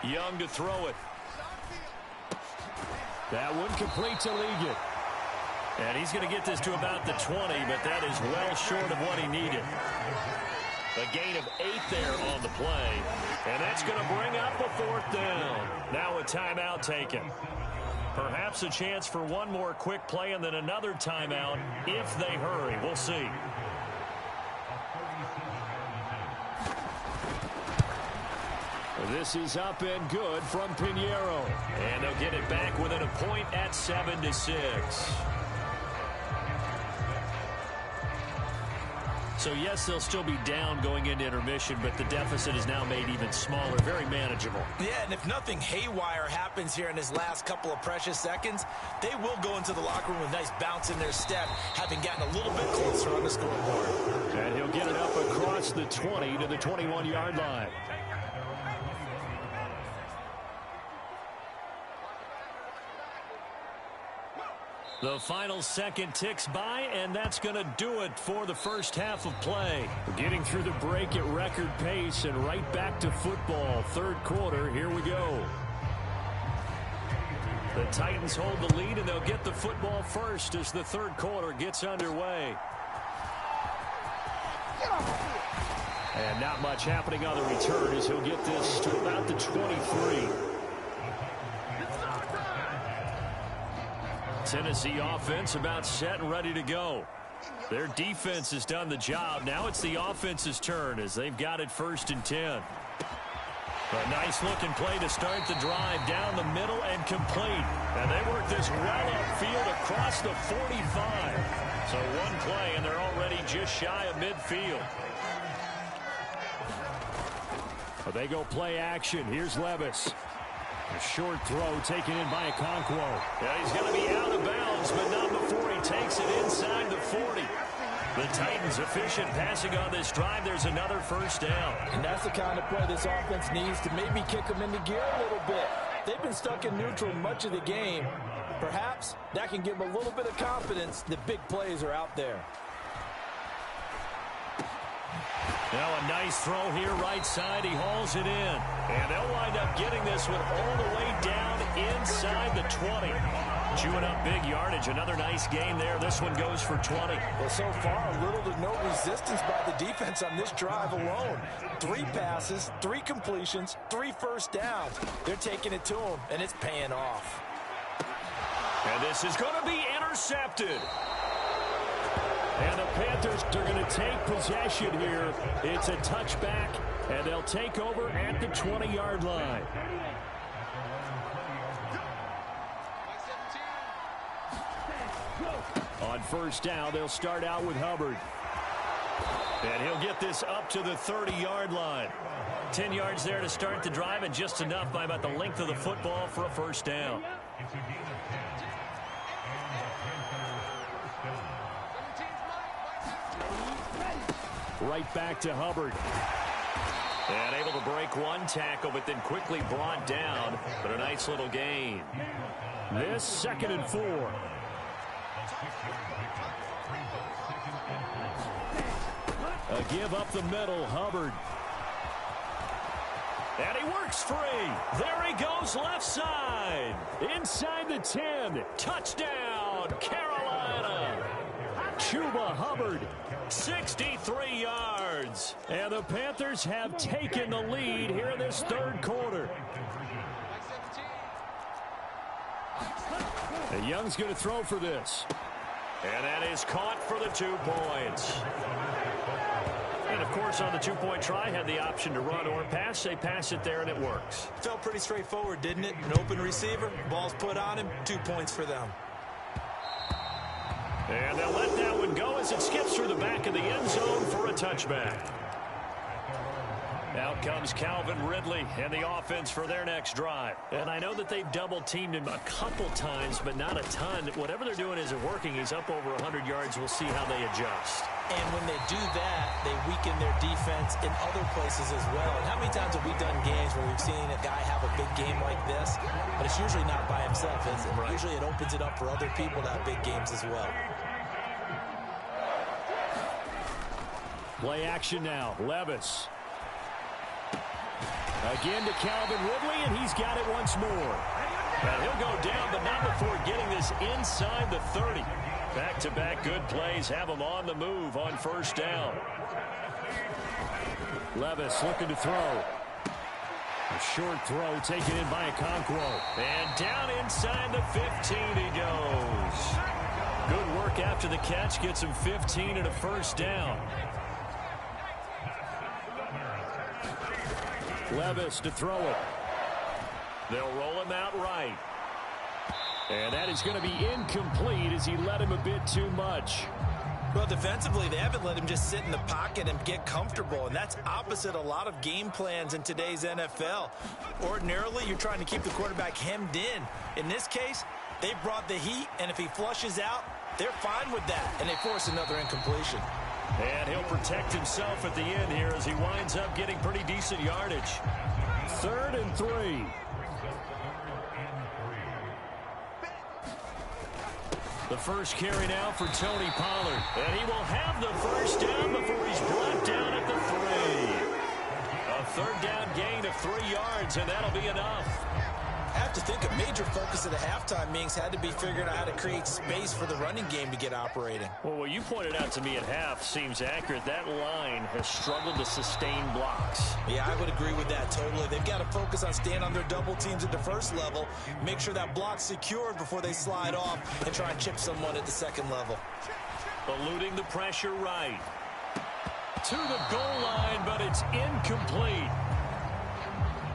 Young to throw it. That one complete to Ligon. And he's going to get this to about the 20, but that is well short of what he needed. A gain of 8 there on the play. And that's going to bring up a 4th down. Now a timeout taken. Perhaps a chance for one more quick play and then another timeout if they hurry. We'll see. This is up and good from Pinheiro. And they'll get it back within a point at 7-6. So, yes, they'll still be down going into intermission, but the deficit is now made even smaller, very manageable. Yeah, and if nothing haywire happens here in his last couple of precious seconds, they will go into the locker room with a nice bounce in their step, having gotten a little bit closer on the scoreboard. And he'll get it up across the 20 to the 21-yard line. The final second ticks by, and that's going to do it for the first half of play. Getting through the break at record pace and right back to football. Third quarter, here we go. The Titans hold the lead, and they'll get the football first as the third quarter gets underway. And not much happening on the return as he'll get this to about the 23. Tennessee offense about set and ready to go. Their defense has done the job. Now it's the offense's turn as they've got it 1st and 10. A nice-looking play to start the drive down the middle and complete. And they work this well upfield across the 45. So one play, and they're already just shy of midfield. Well, they go play action. Here's Levis. A short throw taken in by Okonkwo. Yeah, he's going to be out of bounds, but not before he takes it inside the 40. The Titans efficient passing on this drive. There's another 1st down. And that's the kind of play this offense needs to maybe kick them into gear a little bit. They've been stuck in neutral much of the game. Perhaps that can give them a little bit of confidence that big plays are out there. Now a nice throw here right side. He hauls it in. And they'll wind up getting this one all the way down inside the 20. Chewing up big yardage. Another nice gain there. This one goes for 20. Well, so far, little to no resistance by the defense on this drive alone. 3 passes, 3 completions, 3 first downs. They're taking it to them, and it's paying off. And this is going to be intercepted. And the Panthers are going to take possession here. It's a touchback, and they'll take over at the 20-yard line. On 1st down, they'll start out with Hubbard. And he'll get this up to the 30-yard line. 10 yards there to start the drive, and just enough by about the length of the football for a 1st down. Right back to Hubbard. And able to break one tackle, but then quickly brought down. But a nice little gain. This 2nd and 4. A give up the middle, Hubbard. And he works free. There he goes left side. Inside the 10. Touchdown, Carolina. Chuba Hubbard. 63 yards. And the Panthers have taken the lead here in this third quarter. And Young's going to throw for this. And that is caught for the 2 points. And, of course, on the 2-point try, had the option to run or pass. They pass it there, and it works. Felt pretty straightforward, didn't it? An open receiver, ball's put on him, 2 points for them. And they'll let that one go as it skips through the back of the end zone for a touchback. Out comes Calvin Ridley and the offense for their next drive. And I know that they've double-teamed him a couple times, but not a ton. Whatever they're doing isn't working. He's up over 100 yards. We'll see how they adjust. And when they do that, they weaken their defense in other places as well. And how many times have we done games where we've seen a guy have a big game like this, but it's usually not by himself, is it? Right. Usually it opens it up for other people to have big games as well. Play action now. Levis. Again to Calvin Ridley, and he's got it once more. And he'll go down, but not before getting this inside the 30. Back-to-back good plays have him on the move on first down. Levis looking to throw. A short throw taken in by Okonkwo. And down inside the 15 he goes. Good work after the catch. Gets him 15 and a first down. Levis to throw it. They'll roll him out right. And that is going to be incomplete as he let him a bit too much. Well, defensively, they haven't let him just sit in the pocket and get comfortable, and that's opposite a lot of game plans in today's NFL. Ordinarily, you're trying to keep the quarterback hemmed in. In this case, they brought the heat, and if he flushes out, they're fine with that, and they force another incompletion. And he'll protect himself at the end here as he winds up getting pretty decent yardage. 3rd and 3. The first carry now for Tony Pollard. And he will have the first down before he's brought down at the 3. A 3rd down gain of 3 yards, and that'll be enough. I have to think a major focus of the halftime meetings had to be figuring out how to create space for the running game to get operating. Well, what you pointed out to me at half seems accurate. That line has struggled to sustain blocks. Yeah, I would agree with that totally. They've got to focus on staying on their double teams at the first level, make sure that block's secured before they slide off and try and chip someone at the second level. Eluding the pressure right. To the goal line, but it's incomplete.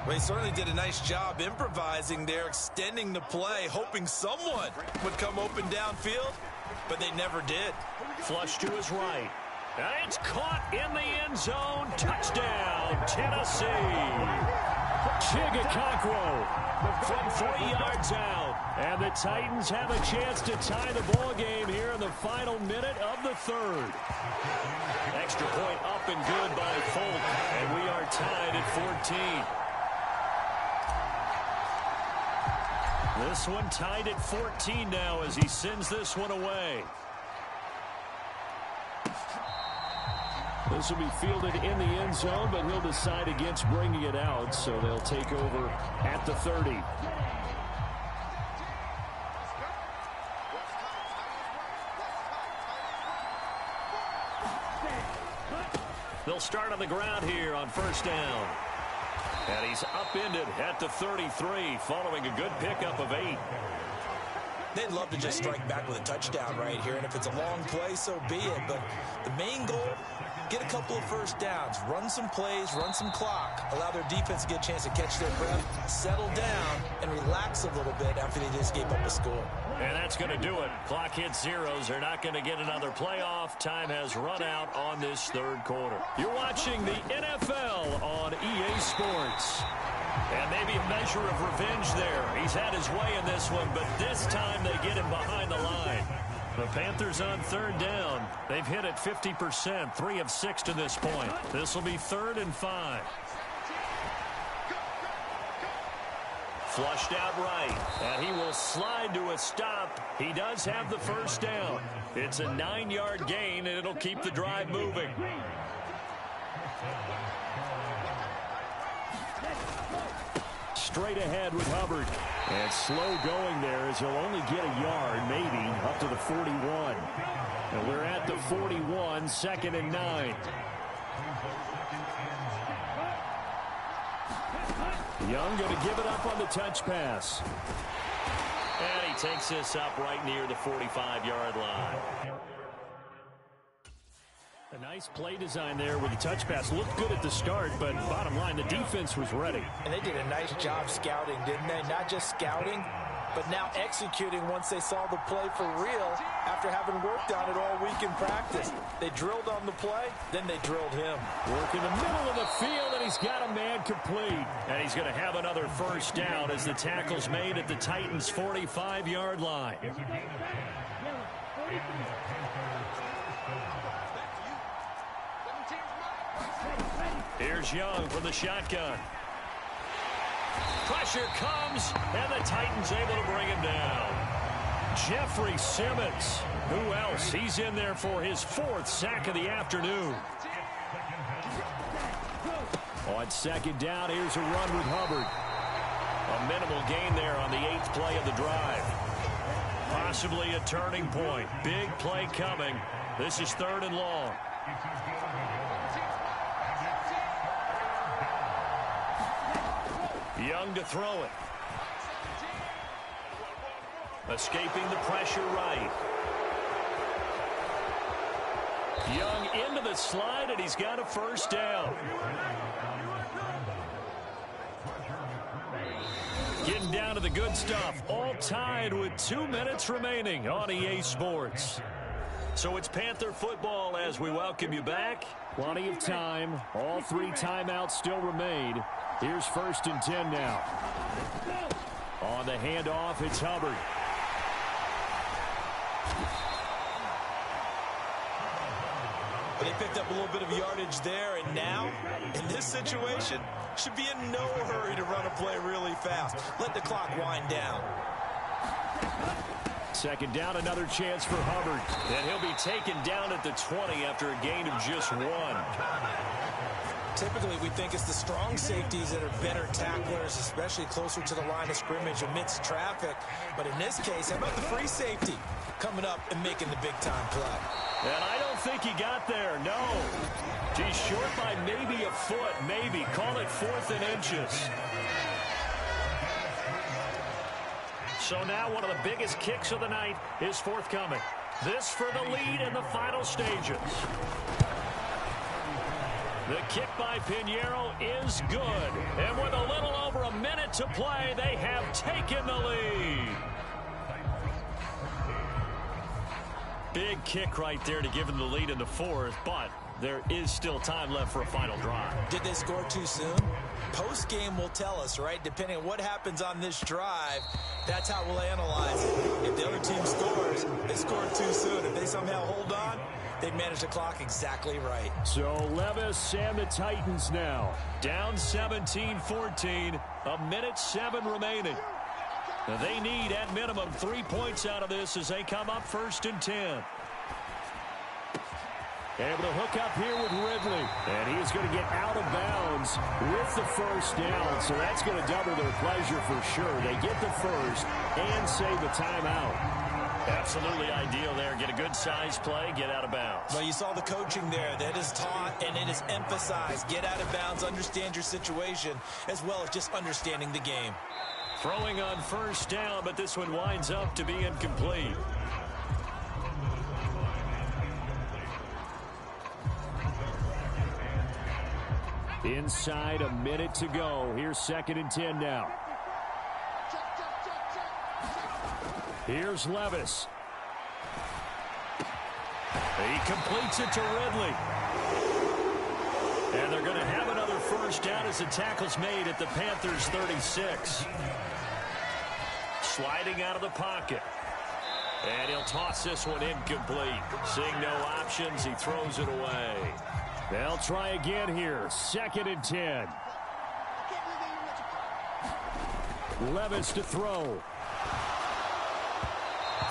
Well, he certainly did a nice job improvising there, extending the play, hoping someone would come open downfield, but they never did. Flush to his right. And it's caught in the end zone. Touchdown, Tennessee. Okonkwo from 3 yards out. And the Titans have a chance to tie the ball game here in the final minute of the 3rd. Extra point up and good by Folk, and we are tied at 14. This one tied at 14 now as he sends this one away. This will be fielded in the end zone, but he'll decide against bringing it out, so they'll take over at the 30. They'll start on the ground here on first down. And he's upended at the 33 following a good pickup of 8. They'd love to just strike back with a touchdown right here, and if it's a long play, so be it. But the main goal, get a couple of first downs, run some plays, run some clock, allow their defense to get a chance to catch their breath, settle down, and relax a little bit after they just gave up a score. And that's going to do it. Clock hits zeros. They're not going to get another playoff. Time has run out on this 3rd quarter. You're watching the NFL on EA Sports. And maybe a measure of revenge there. He's had his way in this one, but this time they get him behind the line. The Panthers on 3rd down. They've hit it 50%, 3 of 6 to this point. This will be 3rd and 5. Flushed out right, and he will slide to a stop. He does have the first down. It's a 9-yard gain, and it'll keep the drive moving. Straight ahead with Hubbard. And slow going there as he'll only get a yard, maybe, up to the 41. And we're at the 41, 2nd and 9. Young going to give it up on the touch pass. And he takes this up right near the 45-yard line. A nice play design there with the touch pass. Looked good at the start, but bottom line, the defense was ready. And they did a nice job scouting, didn't they? Not just scouting, but now executing once they saw the play for real after having worked on it all week in practice. They drilled on the play, then they drilled him. Work in the middle of the field, and he's got a man complete. And he's going to have another first down as the tackle's made at the Titans' 45-yard line. Here's Young from the shotgun. Pressure comes, and the Titans able to bring him down. Jeffrey Simmons. Who else? He's in there for his 4th sack of the afternoon. On 2nd down, here's a run with Hubbard. A minimal gain there on the 8th play of the drive. Possibly a turning point. Big play coming. This is 3rd and long. Young to throw it. Escaping the pressure right. Young into the slide, and he's got a first down. Getting down to the good stuff. All tied with 2 minutes remaining on EA Sports. So it's Panther football as we welcome you back. Plenty of time. All 3 timeouts still remain. Here's 1st and 10 now. On the handoff, it's Hubbard. They picked up a little bit of yardage there, and now, in this situation, should be in no hurry to run a play really fast. Let the clock wind down. 2nd down, another chance for Hubbard. And he'll be taken down at the 20 after a gain of just 1. Typically, we think it's the strong safeties that are better tacklers, especially closer to the line of scrimmage amidst traffic. But in this case, how about the free safety coming up and making the big-time play? And I don't think he got there, no. He's short by maybe a foot, maybe. Call it 4th and inches. So now one of the biggest kicks of the night is forthcoming. This for the lead in the final stages. The kick by Pinheiro is good. And with a little over a minute to play, they have taken the lead. Big kick right there to give them the lead in the 4th, but there is still time left for a final drive. Did they score too soon? Post-game will tell us, right? Depending on what happens on this drive, that's how we'll analyze it. If the other team scores, they scored too soon. If they somehow hold on, they managed the clock exactly right. So Levis and the Titans now. Down 17-14, 1:07 remaining. They need, at minimum, 3 points out of this as they come up 1st and 10. Able to hook up here with Ridley. And he's going to get out of bounds with the first down. So that's going to double their pleasure for sure. They get the first and save a timeout. Absolutely ideal there. Get a good size play, get out of bounds. Well, you saw the coaching there. That is taught and it is emphasized. Get out of bounds, understand your situation, as well as just understanding the game. Throwing on first down, but this one winds up to be incomplete. Inside a minute to go. Here's 2nd and 10 now. Here's Levis. He completes it to Ridley. And they're going to have another first down as the tackle's made at the Panthers' 36. Sliding out of the pocket. And he'll toss this one incomplete. Seeing no options, he throws it away. They'll try again here. 2nd and 10. Levis to throw.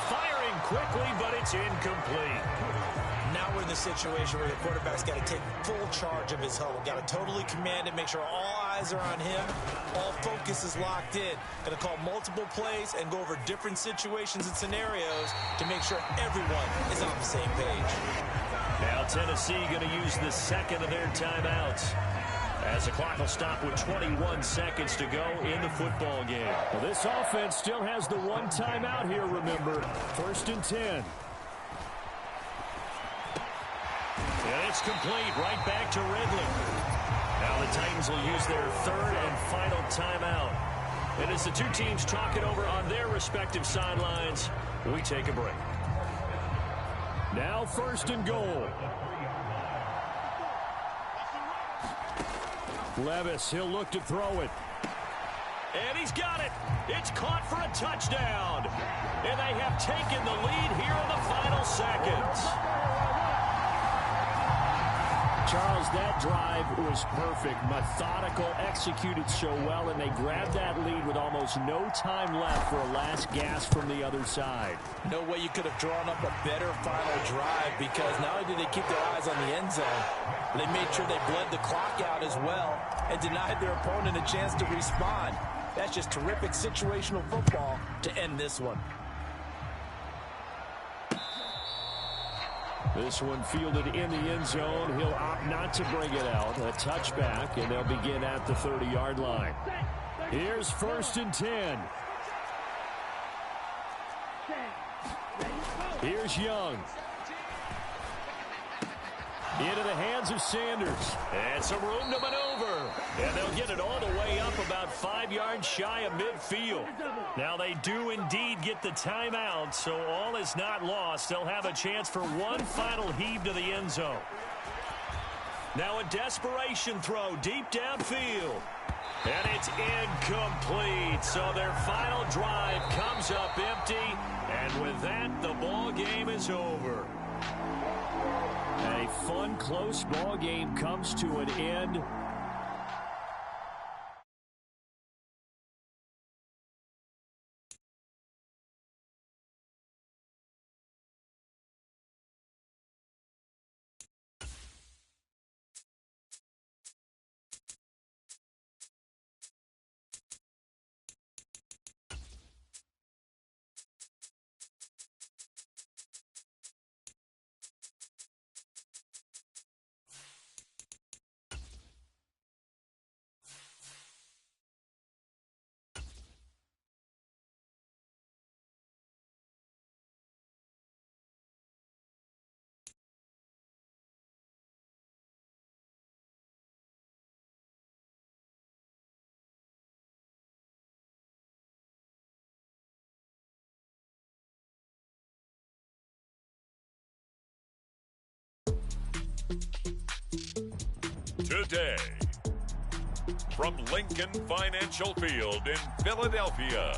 Firing quickly, but it's incomplete. Now we're in the situation where the quarterback's got to take full charge of his huddle. Got to totally command it, make sure all eyes are on him. All focus is locked in. Got to call multiple plays and go over different situations and scenarios to make sure everyone is on the same page. Now Tennessee going to use the 2nd of their timeouts, as the clock will stop with 21 seconds to go in the football game. Well, this offense still has the 1 timeout here, remember. 1st and 10. And it's complete, right back to Ridley. Now the Titans will use their 3rd and final timeout. And as the two teams talk it over on their respective sidelines, we take a break. Now 1st and goal. Levis, he'll look to throw it. And he's got it. It's caught for a touchdown. And they have taken the lead here in the final seconds. Charles, that drive was perfect. Methodical, executed so well, and they grabbed that lead with almost no time left for a last gasp from the other side. No way you could have drawn up a better final drive, because not only did they keep their eyes on the end zone, they made sure they bled the clock out as well and denied their opponent a chance to respond. That's just terrific situational football to end this one. This one fielded in the end zone. He'll opt not to bring it out. A touchback, and they'll begin at the 30-yard line. Here's 1st and 10. Here's Young. Into the hands of Sanders. And some room to maneuver. And they'll get it all the way up about 5 yards shy of midfield. Now they do indeed get the timeout, so all is not lost. They'll have a chance for one final heave to the end zone. Now a desperation throw deep downfield. And it's incomplete. So their final drive comes up empty. And with that, the ball game is over. A fun, close ball game comes to an end. Today, from Lincoln Financial Field in Philadelphia.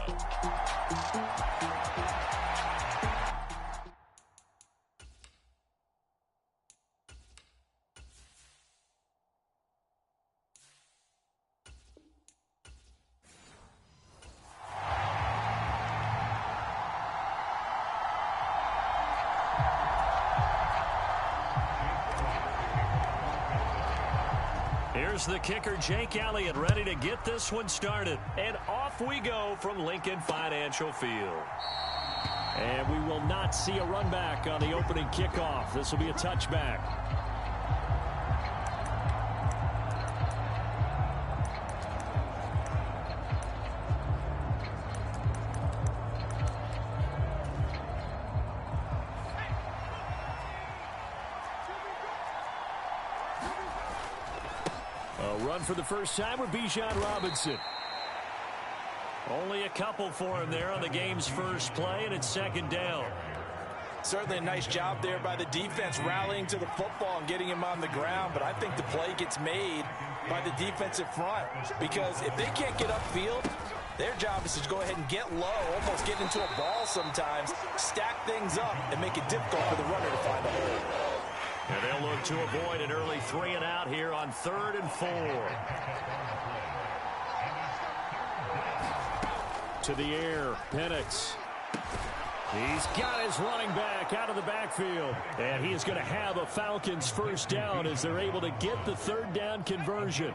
Here's the kicker, Jake Elliott, ready to get this one started. And off we go from Lincoln Financial Field. And we will not see a run back on the opening kickoff. This will be a touchback. Run for the first time with Bijan Robinson. Only a couple for him there on the game's first play, and it's 2nd down. Certainly a nice job there by the defense rallying to the football and getting him on the ground, but I think the play gets made by the defensive front because if they can't get upfield, their job is to go ahead and get low, almost get into a ball sometimes, stack things up, and make it difficult for the runner to find a hole. And they'll look to avoid an early 3 and out here on 3rd and 4. To the air, Penix. He's got his running back out of the backfield. And he is going to have a Falcons first down as they're able to get the 3rd down conversion.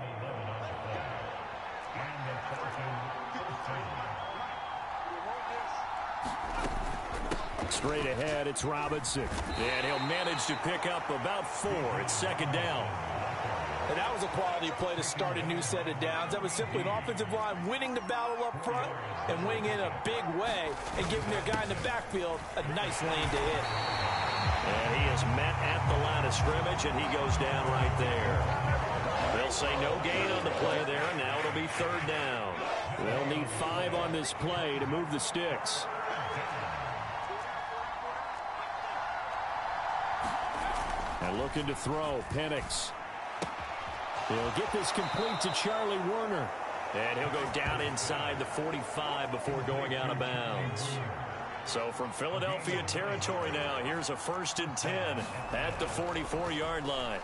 Straight ahead, it's Robinson. And he'll manage to pick up about 4. It's 2nd down. And that was a quality play to start a new set of downs. That was simply an offensive line winning the battle up front and winning in a big way and giving their guy in the backfield a nice lane to hit. And he is met at the line of scrimmage, and he goes down right there. They'll say no gain on the play there, and now it'll be 3rd down. They'll need 5 on this play to move the sticks. And looking to throw, Penix. He'll get this complete to Charlie Werner. And he'll go down inside the 45 before going out of bounds. So from Philadelphia territory now, here's a 1st and 10 at the 44-yard line.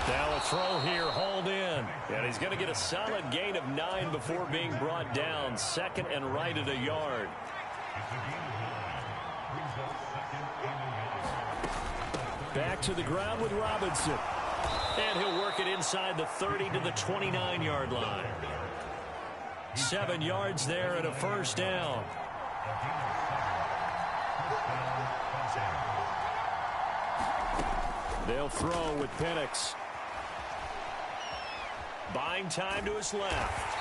Now a throw here, hauled in. And he's going to get a solid gain of 9 before being brought down. 2nd and right at a yard. Back to the ground with Robinson. And he'll work it inside the 30 to the 29-yard line. 7 yards there and a first down. They'll throw with Penix. Buying time to his left.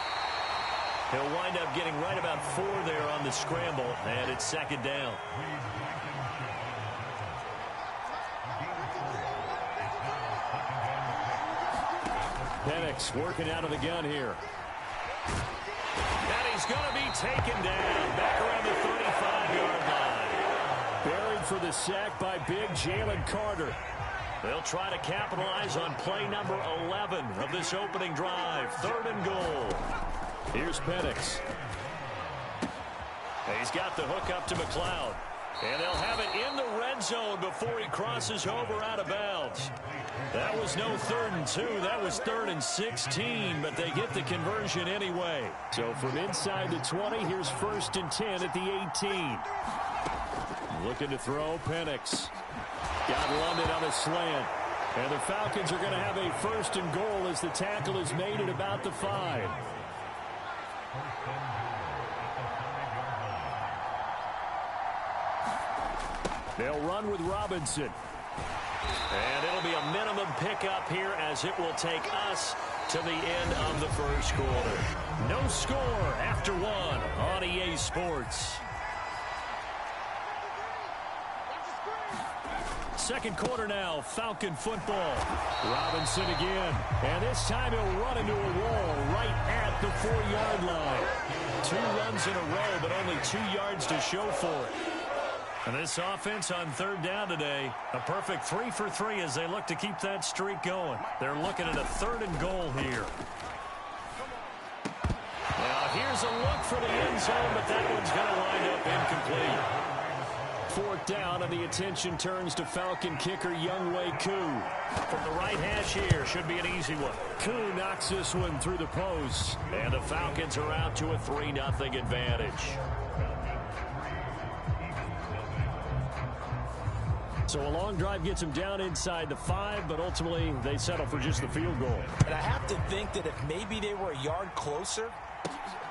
He'll wind up getting right about 4 there on the scramble, and it's second down. Penix working out of the gun here. And he's going to be taken down back around the 35-yard line. Buried for the sack by big Jalen Carter. They'll try to capitalize on play number 11 of this opening drive. 3rd and goal. Here's Penix. He's got the hook up to McLeod. And they'll have it in the red zone before he crosses over out of bounds. That was no 3rd and 2. That was 3rd and 16, but they get the conversion anyway. So from inside the 20, here's 1st and 10 at the 18. Looking to throw, Penix. Got London on a slant. And the Falcons are going to have a 1st and goal as the tackle is made at about the 5. They'll run with Robinson. And it'll be a minimum pickup here as it will take us to the end of the first quarter. No score after 1 on EA Sports. Second quarter now, Falcon football. Robinson again. And this time he'll run into a wall right at the 4-yard line. 2 runs in a row, but only 2 yards to show for it. And this offense on 3rd down today, a perfect 3 for 3 as they look to keep that streak going. They're looking at a 3rd and goal here. Now here's a look for the end zone, but that one's going to wind up incomplete. 4th down, and the attention turns to Falcon kicker Younghoe Koo. From the right hash here, should be an easy one. Koo knocks this one through the post. And the Falcons are out to a 3-0 advantage. So a long drive gets them down inside the 5, but ultimately they settle for just the field goal. And I have to think that if maybe they were a yard closer,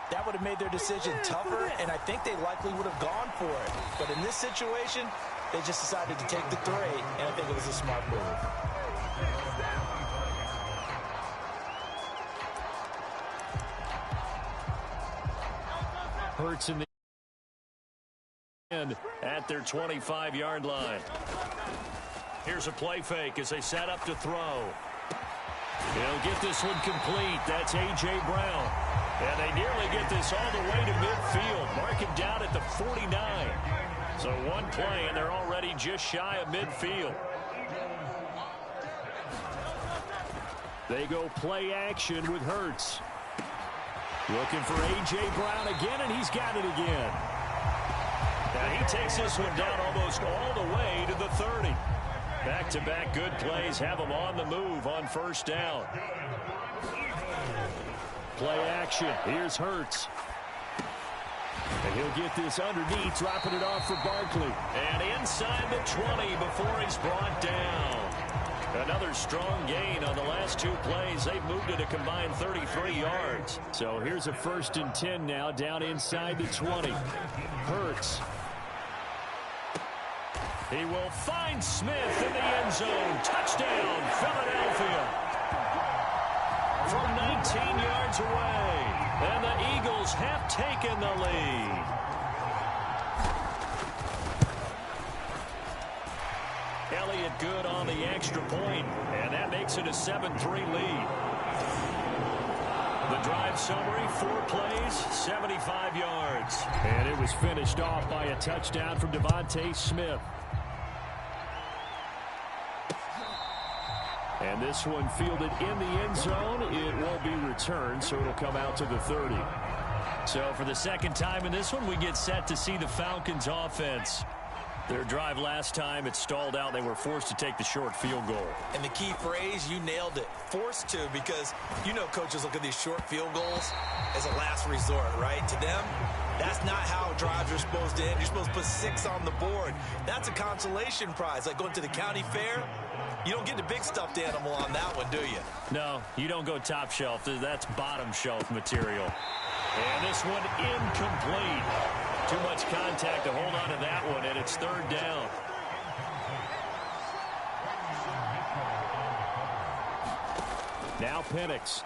that would have made their decision tougher, and I think they likely would have gone for it. But in this situation, they just decided to take the 3, and I think it was a smart move. Hurts in the end at their 25-yard line. Here's a play fake as they set up to throw. He'll get this one complete. That's A.J. Brown. And they nearly get this all the way to midfield. Mark him down at the 49. So 1 play, and they're already just shy of midfield. They go play action with Hurts. Looking for A.J. Brown again, and he's got it again. Now he takes this one down almost all the way to the 30. Back-to-back good plays have him on the move on 1st down. Play action. Here's Hurts. And he'll get this underneath, dropping it off for Barkley. And inside the 20 before he's brought down. Another strong gain on the last 2 plays. They've moved it a combined 33 yards. So here's a 1st and 10 now, down inside the 20. Hurts. He will find Smith in the end zone. Touchdown, Philadelphia. From 19 yards away. And the Eagles have taken the lead. Elliott good on the extra point, and that makes it a 7-3 lead. The drive summary, 4 plays, 75 yards. And it was finished off by a touchdown from Devontae Smith. And this one fielded in the end zone. It won't be returned, so it'll come out to the 30. So for the second time in this one, we get set to see the Falcons offense. Their drive last time, it stalled out. They were forced to take the short field goal. And the key phrase, you nailed it, forced to, because you know coaches look at these short field goals as a last resort, right? To them, that's not how drives are supposed to end. You're supposed to put 6 on the board. That's a consolation prize, like going to the county fair. You don't get the big stuffed animal on that one, do you? No, you don't go top shelf. That's bottom shelf material. And this one incomplete. Too much contact to hold on to that one, and it's third down. Now Penix.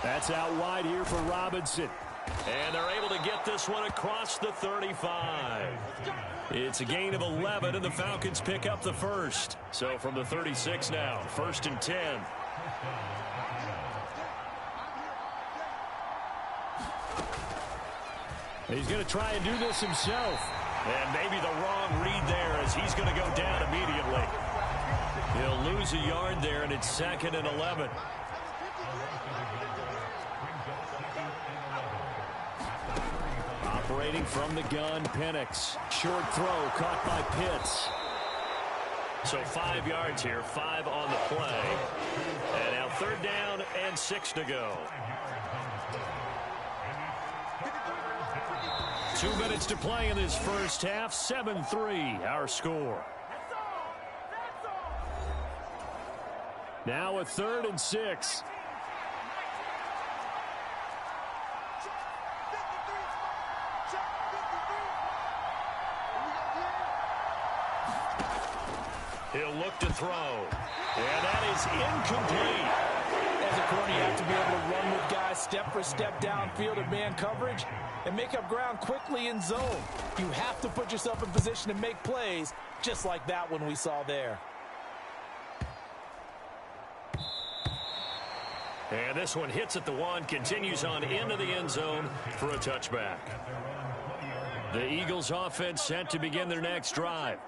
That's out wide here for Robinson. And they're able to get this one across the 35. It's a gain of 11, and the Falcons pick up the first. So from the 36 now, 1st and 10. He's going to try and do this himself. And maybe the wrong read there as he's going to go down immediately. He'll lose a yard there, and it's 2nd and 11. Operating from the gun, Penix. Short throw caught by Pitts. So 5 yards here, 5 on the play. And now 3rd down and 6 to go. 2 minutes to play in this first half. 7-3 our score. Now a 3rd and 6. He'll look to throw. And that is incomplete. As a corner, you have to be able to run with guys step for step downfield in man coverage and make up ground quickly in zone. You have to put yourself in position to make plays just like that one we saw there. And this one hits at the 1, continues on into the end zone for a touchback. The Eagles offense set to begin their next drive.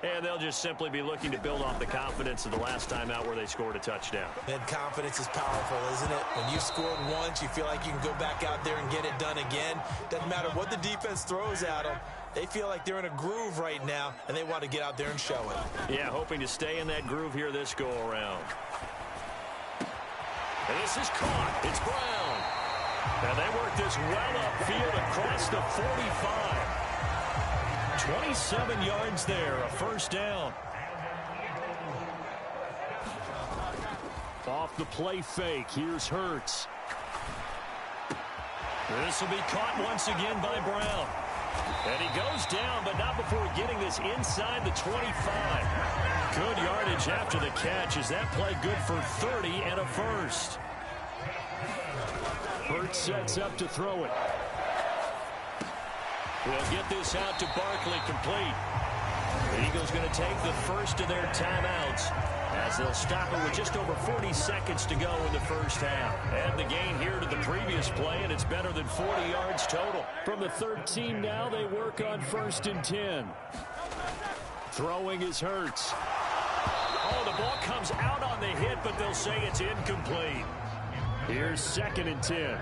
And they'll just simply be looking to build off the confidence of the last time out where they scored a touchdown. And confidence is powerful, isn't it? When you scored once, you feel like you can go back out there and get it done again. Doesn't matter what the defense throws at them. They feel like they're in a groove right now, and they want to get out there and show it. Yeah, hoping to stay in that groove here this go-around. And this is caught. It's Brown. And they work this well upfield across the 45. 27 yards there, a 1st down. Off the play fake, here's Hurts. This will be caught once again by Brown. And he goes down, but not before getting this inside the 25. Good yardage after the catch. Is that play good for 30 and a 1st? Hurts sets up to throw it. We'll get this out to Barkley, complete. The Eagles going to take the first of their timeouts as they'll stop it with just over 40 seconds to go in the first half. And the gain here to the previous play, and it's better than 40 yards total. From the 13 now, they work on 1st and 10. Throwing is Hurts. Oh, the ball comes out on the hit, but they'll say it's incomplete. Here's 2nd and 10.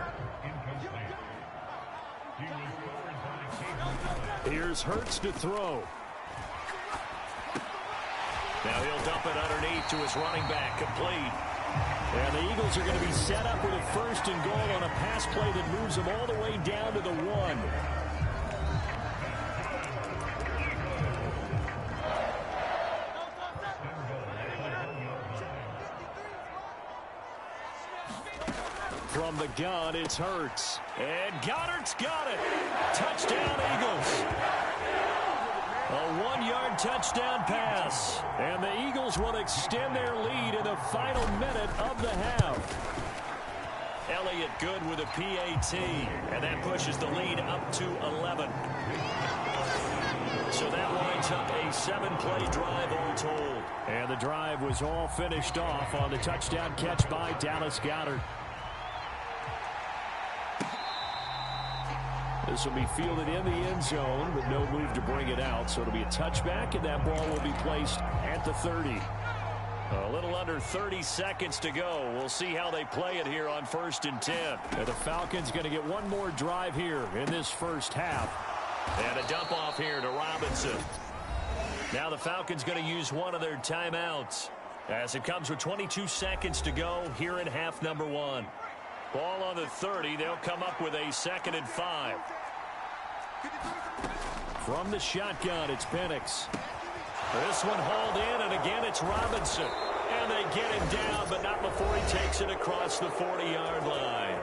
Here's Hurts to throw. Now he'll dump it underneath to his running back, complete. And the Eagles are going to be set up with a 1st and goal on a pass play that moves them all the way down to the 1. From the gun, it's Hurts. And Goddard's got it. Touchdown, Eagles. A 1-yard touchdown pass. And the Eagles will extend their lead in the final minute of the half. Elliott good with a PAT. And that pushes the lead up to 11. So that winds up a 7-play drive all told. And the drive was all finished off on the touchdown catch by Dallas Goedert. This will be fielded in the end zone with no move to bring it out. So it'll be a touchback, and that ball will be placed at the 30. A little under 30 seconds to go. We'll see how they play it here on 1st and 10. And the Falcons going to get one more drive here in this first half. And a dump off here to Robinson. Now the Falcons going to use one of their timeouts as it comes with 22 seconds to go here in half number 1. Ball on the 30. They'll come up with a 2nd and 5. From the shotgun, it's Penix. This one hauled in, and again it's Robinson. And they get him down, but not before he takes it across the 40-yard line.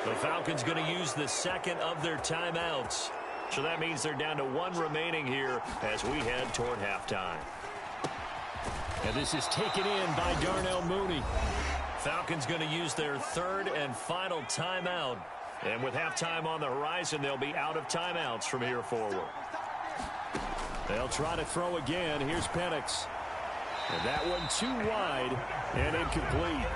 The Falcons going to use the second of their timeouts. So that means they're down to one remaining here as we head toward halftime. And this is taken in by Darnell Mooney. Falcons going to use their third and final timeout. And with halftime on the horizon, they'll be out of timeouts from here forward. They'll try to throw again. Here's Penix. And that one too wide and incomplete.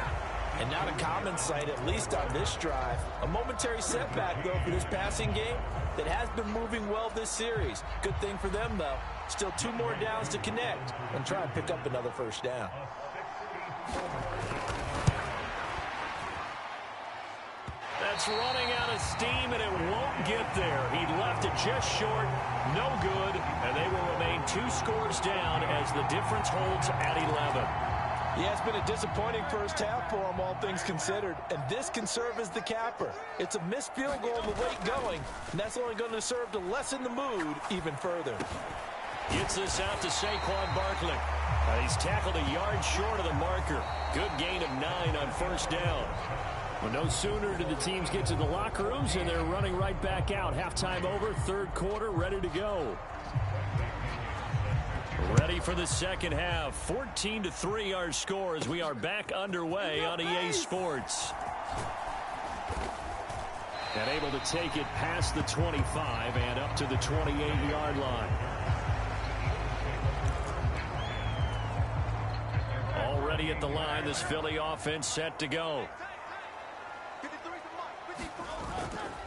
And not a common sight, at least on this drive. A momentary setback, though, for this passing game that has been moving well this series. Good thing for them, though. Still 2 more downs to connect and try and pick up another first down. That's running out of steam, and it won't get there. He left it just short, no good, and they will remain 2 scores down as the difference holds at 11. Yeah, it's been a disappointing first half for them, all things considered, and this can serve as the capper. It's a missed field goal in the late going, and that's only going to serve to lessen the mood even further. Gets this out to Saquon Barkley. He's tackled a yard short of the marker. Good gain of 9 on first down. Well, no sooner did the teams get to the locker rooms, and they're running right back out. Halftime over, third quarter, ready to go. Ready for the second half. 14-3 our score as we are back underway on EA Sports. And able to take it past the 25 and up to the 28-yard line. Already at the line, this Philly offense set to go.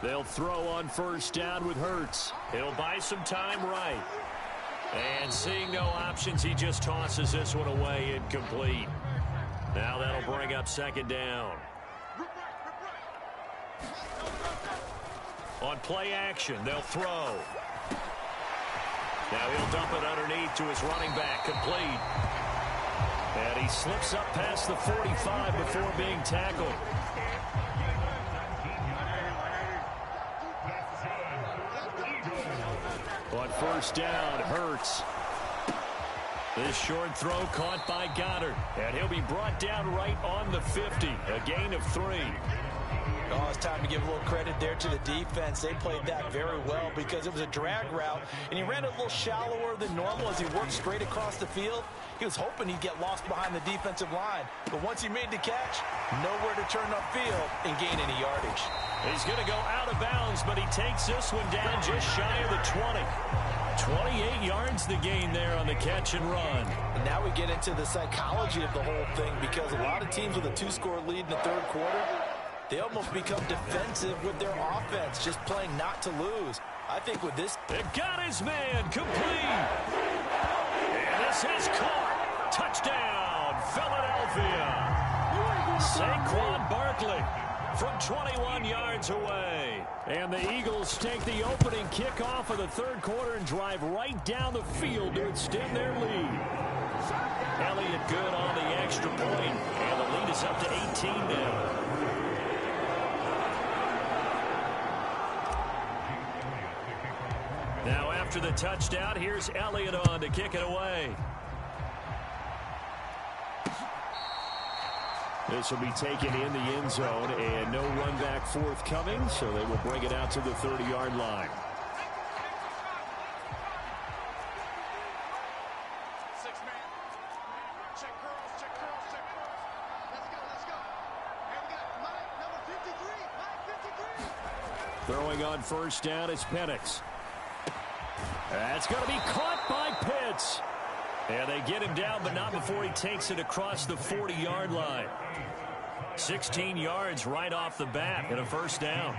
They'll throw on first down with Hurts. He'll buy some time right. And seeing no options, he just tosses this one away incomplete. Now that'll bring up second down. On play action, they'll throw. Now he'll dump it underneath to his running back, complete. And he slips up past the 45 before being tackled. On first down, Hurts. This short throw caught by Goddard. And he'll be brought down right on the 50. A gain of 3. Oh, it's time to give a little credit there to the defense. They played that very well because it was a drag route, and he ran a little shallower than normal as he worked straight across the field. He was hoping he'd get lost behind the defensive line, but once he made the catch, nowhere to turn upfield and gain any yardage. He's going to go out of bounds, but he takes this one down just shy of the 20. 28 yards the gain there on the catch and run. And now we get into the psychology of the whole thing because a lot of teams with a 2-score lead in the third quarter, they almost become defensive with their offense, just playing not to lose. I think with this... It got his man complete. And this is caught. Touchdown, Philadelphia. Saquon Barkley from 21 yards away. And the Eagles take the opening kickoff of the third quarter and drive right down the field to extend their lead. Elliott good on the extra point, and the lead is up to 18 now. Now after the touchdown, here's Elliott on to kick it away. This will be taken in the end zone, and no run back forthcoming, so they will bring it out to the 30-yard line. Throwing on first down is Penix. That's going to be caught by Pitts. And they get him down, but not before he takes it across the 40-yard line. 16 yards right off the bat and a first down.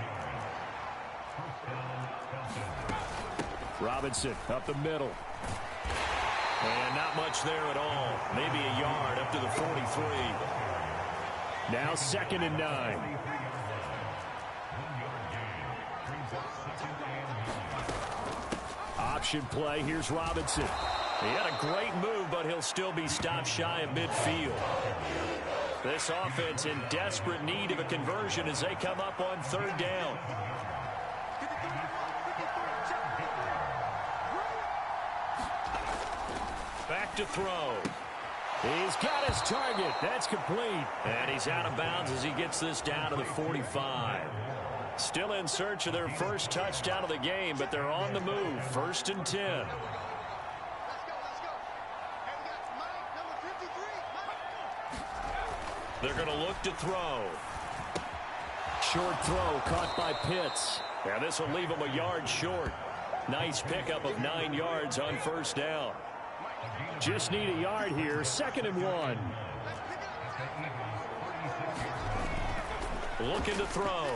Robinson up the middle. And not much there at all. Maybe a yard up to the 43. Now 2nd and 9. Option play. Here's Robinson. He had a great move, but he'll still be stopped shy of midfield. This offense in desperate need of a conversion as they come up on third down. Back to throw. He's got his target. That's complete. And he's out of bounds as he gets this down to the 45. Still in search of their first touchdown of the game, but they're on the move. 1st and 10. They're going to look to throw. Short throw caught by Pitts. Now this will leave him a yard short. Nice pickup of 9 yards on 1st down. Just need a yard here. 2nd and 1. Looking to throw.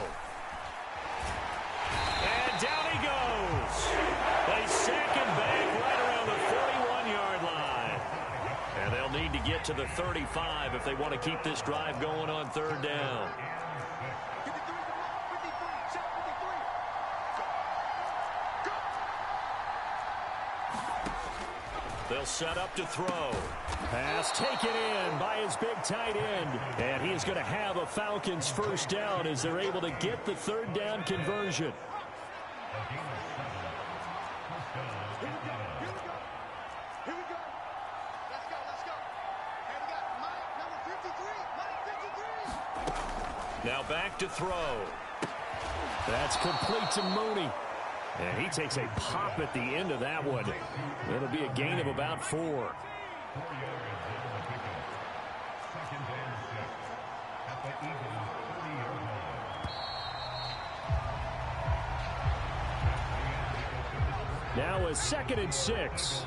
And down he goes. They sack him back right around the 41-yard line. And they'll need to get to the 35 if they want to keep this drive going on 3rd down. They'll set up to throw. Pass taken in by his big tight end. And he is going to have a Falcons 1st down as they're able to get the 3rd down conversion. Now back to throw. That's complete to Mooney. And he takes a pop at the end of that one. It'll be a gain of about 4. Now a 2nd and 6.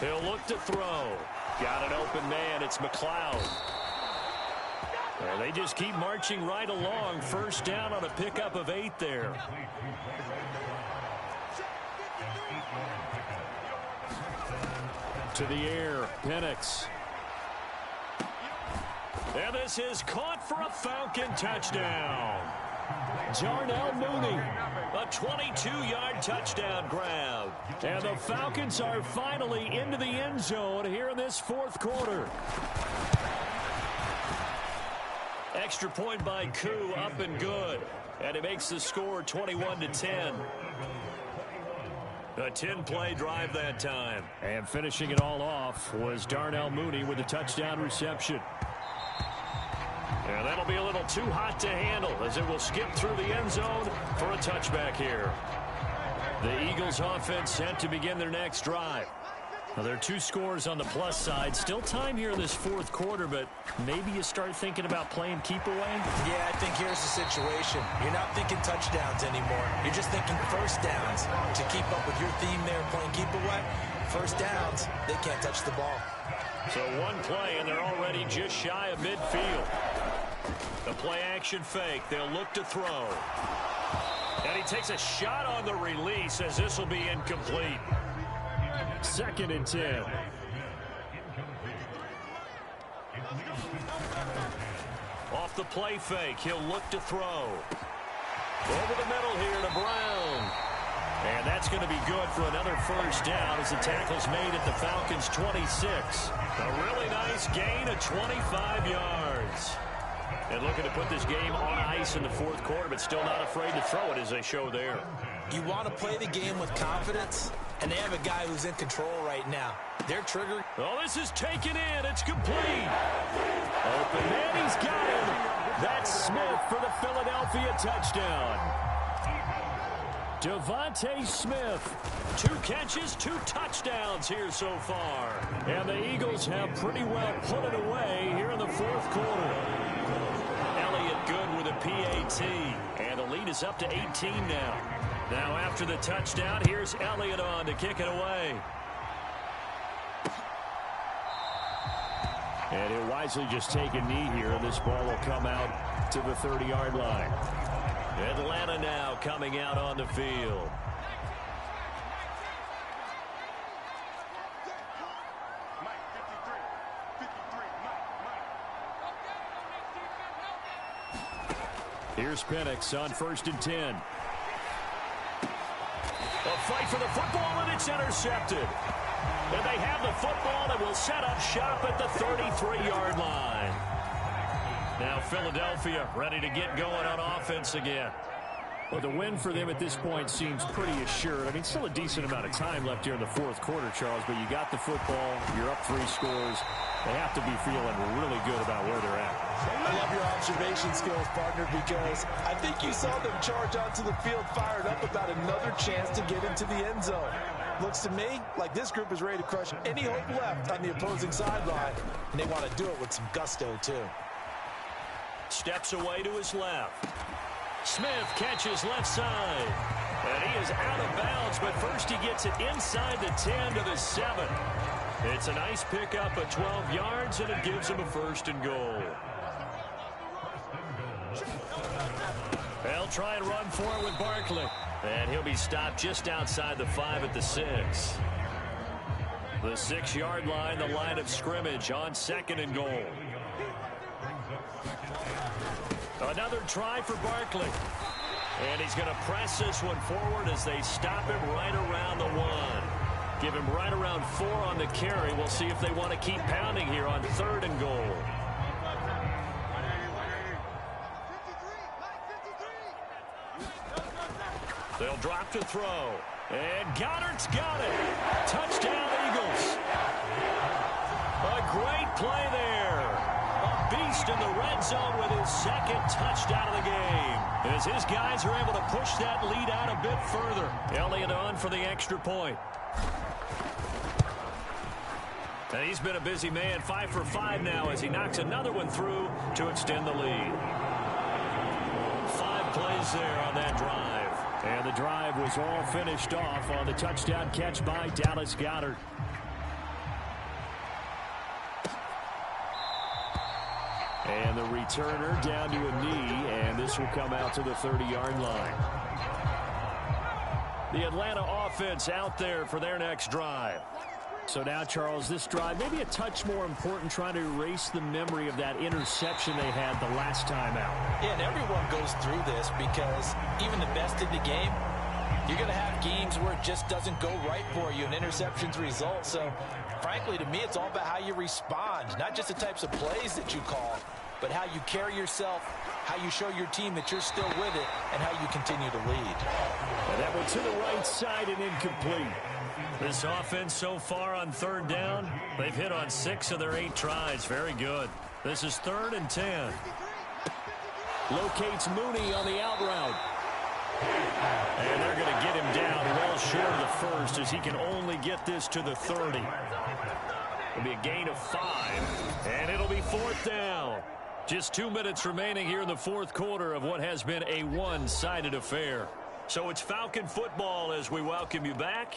He'll look to throw. Got an open man. It's McLeod. Well, they just keep marching right along. 1st down on a pickup of 8 there. To the air. Penix. And this is caught for a Falcon touchdown. Darnell Mooney. A 22-yard touchdown grab. And the Falcons are finally into the end zone here in this 4th quarter. Extra point by Koo, up and good. And it makes the score 21-10. A 10-play drive that time. And finishing it all off was Darnell Mooney with a touchdown reception. And that'll be a little too hot to handle as it will skip through the end zone for a touchback here. The Eagles offense set to begin their next drive. Now, there are 2 scores on the plus side. Still time here in this 4th quarter, but maybe you start thinking about playing keep away? Yeah, I think here's the situation. You're not thinking touchdowns anymore. You're just thinking 1st downs. To keep up with your theme there, playing keep away, 1st downs, they can't touch the ball. So 1 play, and they're already just shy of midfield. The play-action fake. They'll look to throw. And he takes a shot on the release as this will be incomplete. 2nd and 10. Off the play fake, he'll look to throw. Over the middle here to Brown. And that's going to be good for another 1st down as the tackle's made at the Falcons' 26. A really nice gain of 25 yards. And looking to put this game on ice in the 4th quarter, but still not afraid to throw it as they show there. You want to play the game with confidence, and they have a guy who's in control right now. They're triggered. Oh, this is taken in. It's complete. Open man, he's got him. That's Smith for the Philadelphia touchdown. Devontae Smith. 2 catches, 2 touchdowns here so far. And the Eagles have pretty well put it away here in the 4th quarter. Elliott good with a PAT. And the lead is up to 18 now. Now after the touchdown, here's Elliott on to kick it away. And he'll wisely just take a knee here. This ball will come out to the 30-yard line. Atlanta now coming out on the field. Here's Penix on 1st and 10. A fight for the football, and it's intercepted. And they have the football and will set up shop at the 33-yard line. Now Philadelphia ready to get going on offense again. Well, the win for them at this point seems pretty assured. I mean, still a decent amount of time left here in the fourth quarter, Charles, but you got the football, you're up 3 scores. They have to be feeling really good about where they're at. I love your observation skills, partner, because I think you saw them charge onto the field fired up about another chance to get into the end zone. Looks to me like this group is ready to crush any hope left on the opposing sideline, and they want to do it with some gusto, too. Steps away to his left. Smith catches left side. And he is out of bounds, but first he gets it inside the 10 to the 7. It's a nice pickup of 12 yards, and it gives him a 1st and goal. They'll try and run for it with Barkley. And he'll be stopped just outside the 5 at the 6. The 6-yard line, the line of scrimmage on 2nd and goal. Another try for Barkley. And he's going to press this one forward as they stop him right around the 1. Give him right around 4 on the carry. We'll see if they want to keep pounding here on 3rd and goal. They'll drop to throw. And Goddard's got it. Touchdown, Eagles. A great play there. A beast in the red zone with his 2nd touchdown of the game. As his guys are able to push that lead out a bit further. Elliott on for the extra point. And he's been a busy man, 5 for 5 now as he knocks another one through to extend the lead. 5 plays there on that drive. And the drive was all finished off on the touchdown catch by Dallas Goedert. And the returner down to a knee, and this will come out to the 30-yard line. The Atlanta offense out there for their next drive. So now, Charles, this drive maybe a touch more important, trying to erase the memory of that interception they had the last time out. Yeah, and everyone goes through this because even the best in the game, you're going to have games where it just doesn't go right for you and interceptions result. So, frankly, to me, it's all about how you respond, not just the types of plays that you call, but how you carry yourself, how you show your team that you're still with it, and how you continue to lead. And that one to the right side and incomplete. This offense so far on 3rd down, they've hit on 6 of their 8 tries. Very good. This is 3rd and 10. Locates Mooney on the out route. And they're going to get him down well short of the 1st as he can only get this to the 30. It'll be a gain of 5, and it'll be 4th down. Just 2 minutes remaining here in the 4th quarter of what has been a one-sided affair. So it's Falcon football as we welcome you back.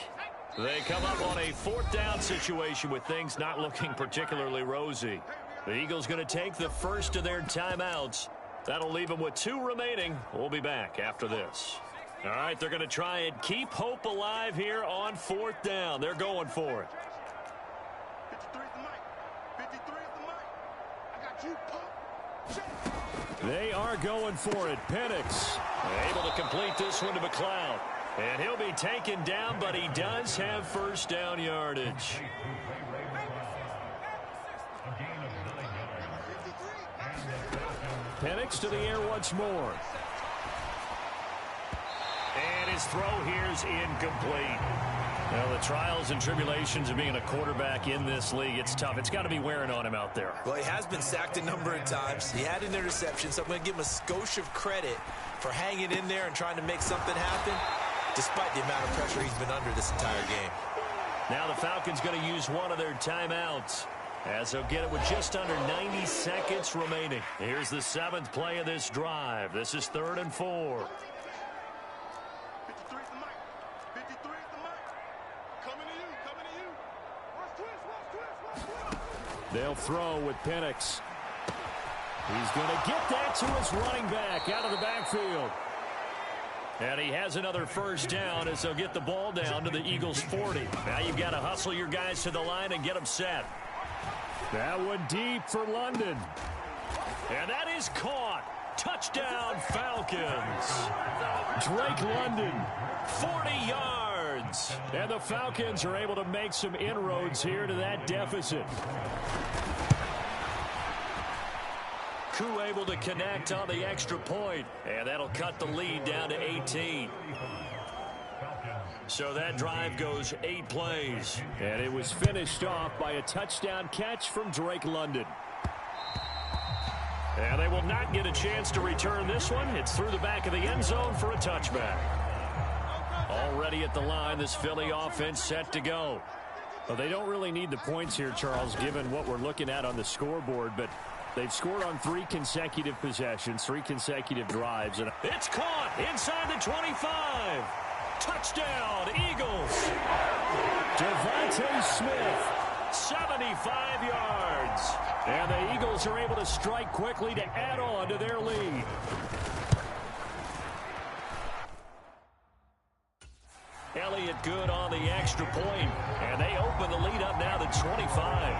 They come up on a 4th down situation with things not looking particularly rosy. The Eagles going to take the first of their timeouts. That'll leave them with 2 remaining. We'll be back after this. All right, they're going to try and keep hope alive here on 4th down. They're going for it. 53 is the mic. 53 is the mic. I got you, Pop. They are going for it. Penix able to complete this one to McLeod. And he'll be taken down, but he does have 1st down yardage. Penix to the air once more. And his throw here is incomplete. Well, the trials and tribulations of being a quarterback in this league, it's tough. It's got to be wearing on him out there. Well, he has been sacked a number of times. He had an interception, so I'm going to give him a skosh of credit for hanging in there and trying to make something happen, despite the amount of pressure he's been under this entire game. Now the Falcons going to use one of their timeouts as they'll get it with just under 90 seconds remaining. Here's the 7th play of this drive. This is 3rd and 4. 53 is the mic. 53 is the mic. Coming to you. Coming to you. Watch twist. Watch twist. Watch twist. They'll throw with Penix. He's going to get that to his running back out of the backfield. And he has another 1st down as they'll get the ball down to the Eagles' 40. Now you've got to hustle your guys to the line and get them set. That one deep for London. And that is caught. Touchdown, Falcons. Drake London. 40 yards. And the Falcons are able to make some inroads here to that deficit. Crew able to connect on the extra point, and that'll cut the lead down to 18. So that drive goes 8 plays. And it was finished off by a touchdown catch from Drake London. And they will not get a chance to return this one. It's through the back of the end zone for a touchback. Already at the line, this Philly offense set to go. Well, they don't really need the points here, Charles, given what we're looking at on the scoreboard, but they've scored on 3 consecutive possessions, 3 consecutive drives. And it's caught inside the 25. Touchdown, Eagles. Devontae Smith, 75 yards. And the Eagles are able to strike quickly to add on to their lead. Elliott good on the extra point, and they open the lead up now to 25.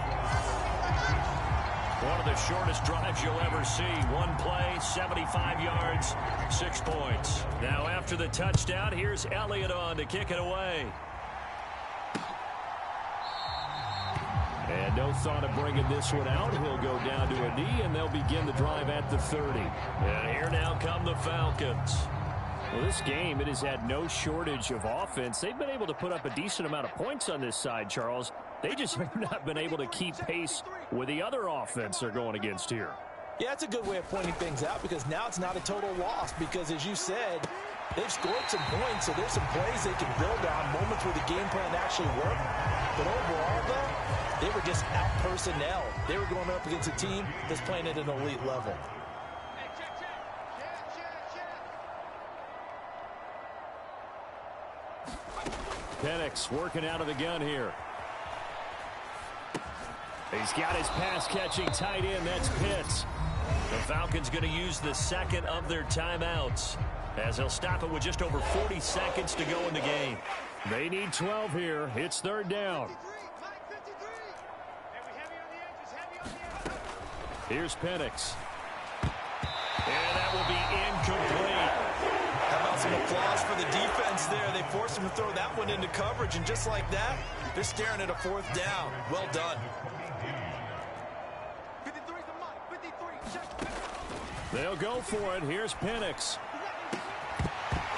One of the shortest drives you'll ever see. One play, 75 yards, 6 points. Now after the touchdown, here's Elliott on to kick it away. And no thought of bringing this one out. He'll go down to a knee, and they'll begin the drive at the 30. And here now come the Falcons. Well, this game, it has had no shortage of offense. They've been able to put up a decent amount of points on this side, Charles. They just have not been able to keep pace with the other offense they're going against here. Yeah, that's a good way of pointing things out because now it's not a total loss because, as you said, they've scored some points, so there's some plays they can build on, moments where the game plan actually worked. But overall, though, they were just out-personnel. They were going up against a team that's playing at an elite level. Penix working out of the gun here. He's got his pass-catching tight end. That's Pitts. The Falcons going to use the second of their timeouts as they'll stop it with just over 40 seconds to go in the game. They need 12 here. It's 3rd down. Here's Penix. And that will be incomplete. How about some applause for the defense there? They forced him to throw that one into coverage, and just like that, they're staring at a 4th down. Well done. They'll go for it. Here's Penix.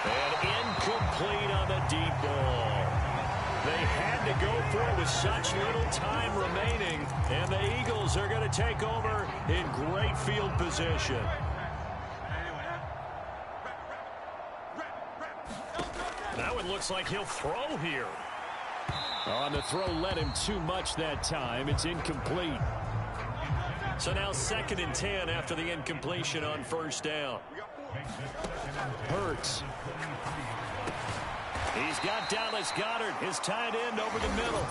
And incomplete on the deep ball. They had to go for it with such little time remaining, and the Eagles are going to take over in great field position. Now it looks like he'll throw here. On the throw led him too much that time. It's incomplete. So now 2nd and 10 after the incompletion on 1st down. Hurts. He's got Dallas Goedert, his tight end, over the middle.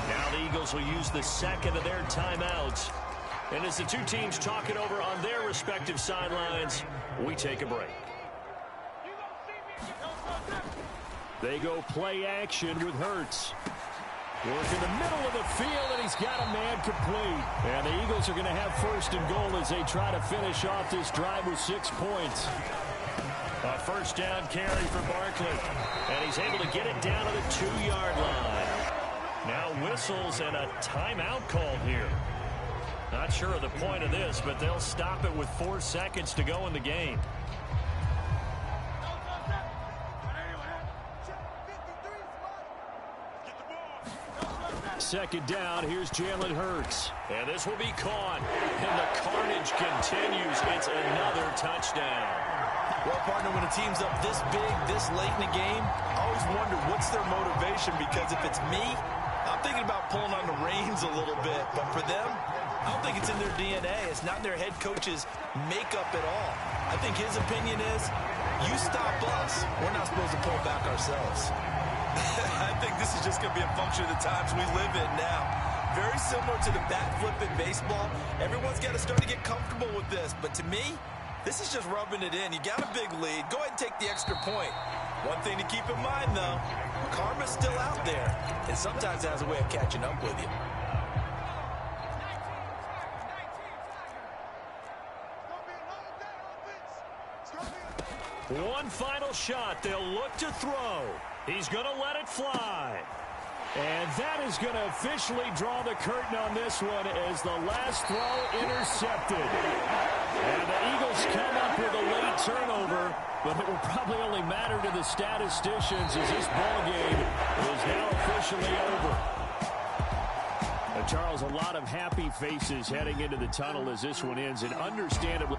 Now the Eagles will use the second of their timeouts. And as the two teams talk it over on their respective sidelines, we take a break. They go play action with Hurts. Work in the middle of the field, and he's got a man complete. And the Eagles are going to have 1st and goal as they try to finish off this drive with 6 points. A 1st down carry for Barkley. And he's able to get it down to the 2-yard line. Now whistles and a timeout called here. Not sure of the point of this, but they'll stop it with 4 seconds to go in the game. 2nd down. Here's Jalen Hurts. And this will be caught. And the carnage continues. It's another touchdown. Well, partner, when a team's up this big, this late in the game, I always wonder what's their motivation, because if it's me, I'm thinking about pulling on the reins a little bit. But for them, I don't think it's in their DNA. It's not in their head coach's makeup at all. I think his opinion is, you stop us, we're not supposed to pull back ourselves. I think this is just going to be a function of the times we live in now. Very similar to the bat flip in baseball. Everyone's got to start to get comfortable with this. But to me, this is just rubbing it in. You got a big lead. Go ahead and take the extra point. One thing to keep in mind, though, karma's still out there. And sometimes it has a way of catching up with you. One final shot. They'll look to throw. He's going to let it fly. And that is going to officially draw the curtain on this one as the last throw intercepted. And the Eagles come up with a late turnover, but it will probably only matter to the statisticians as this ball game is now officially over. Charles, a lot of happy faces heading into the tunnel as this one ends, and understandably.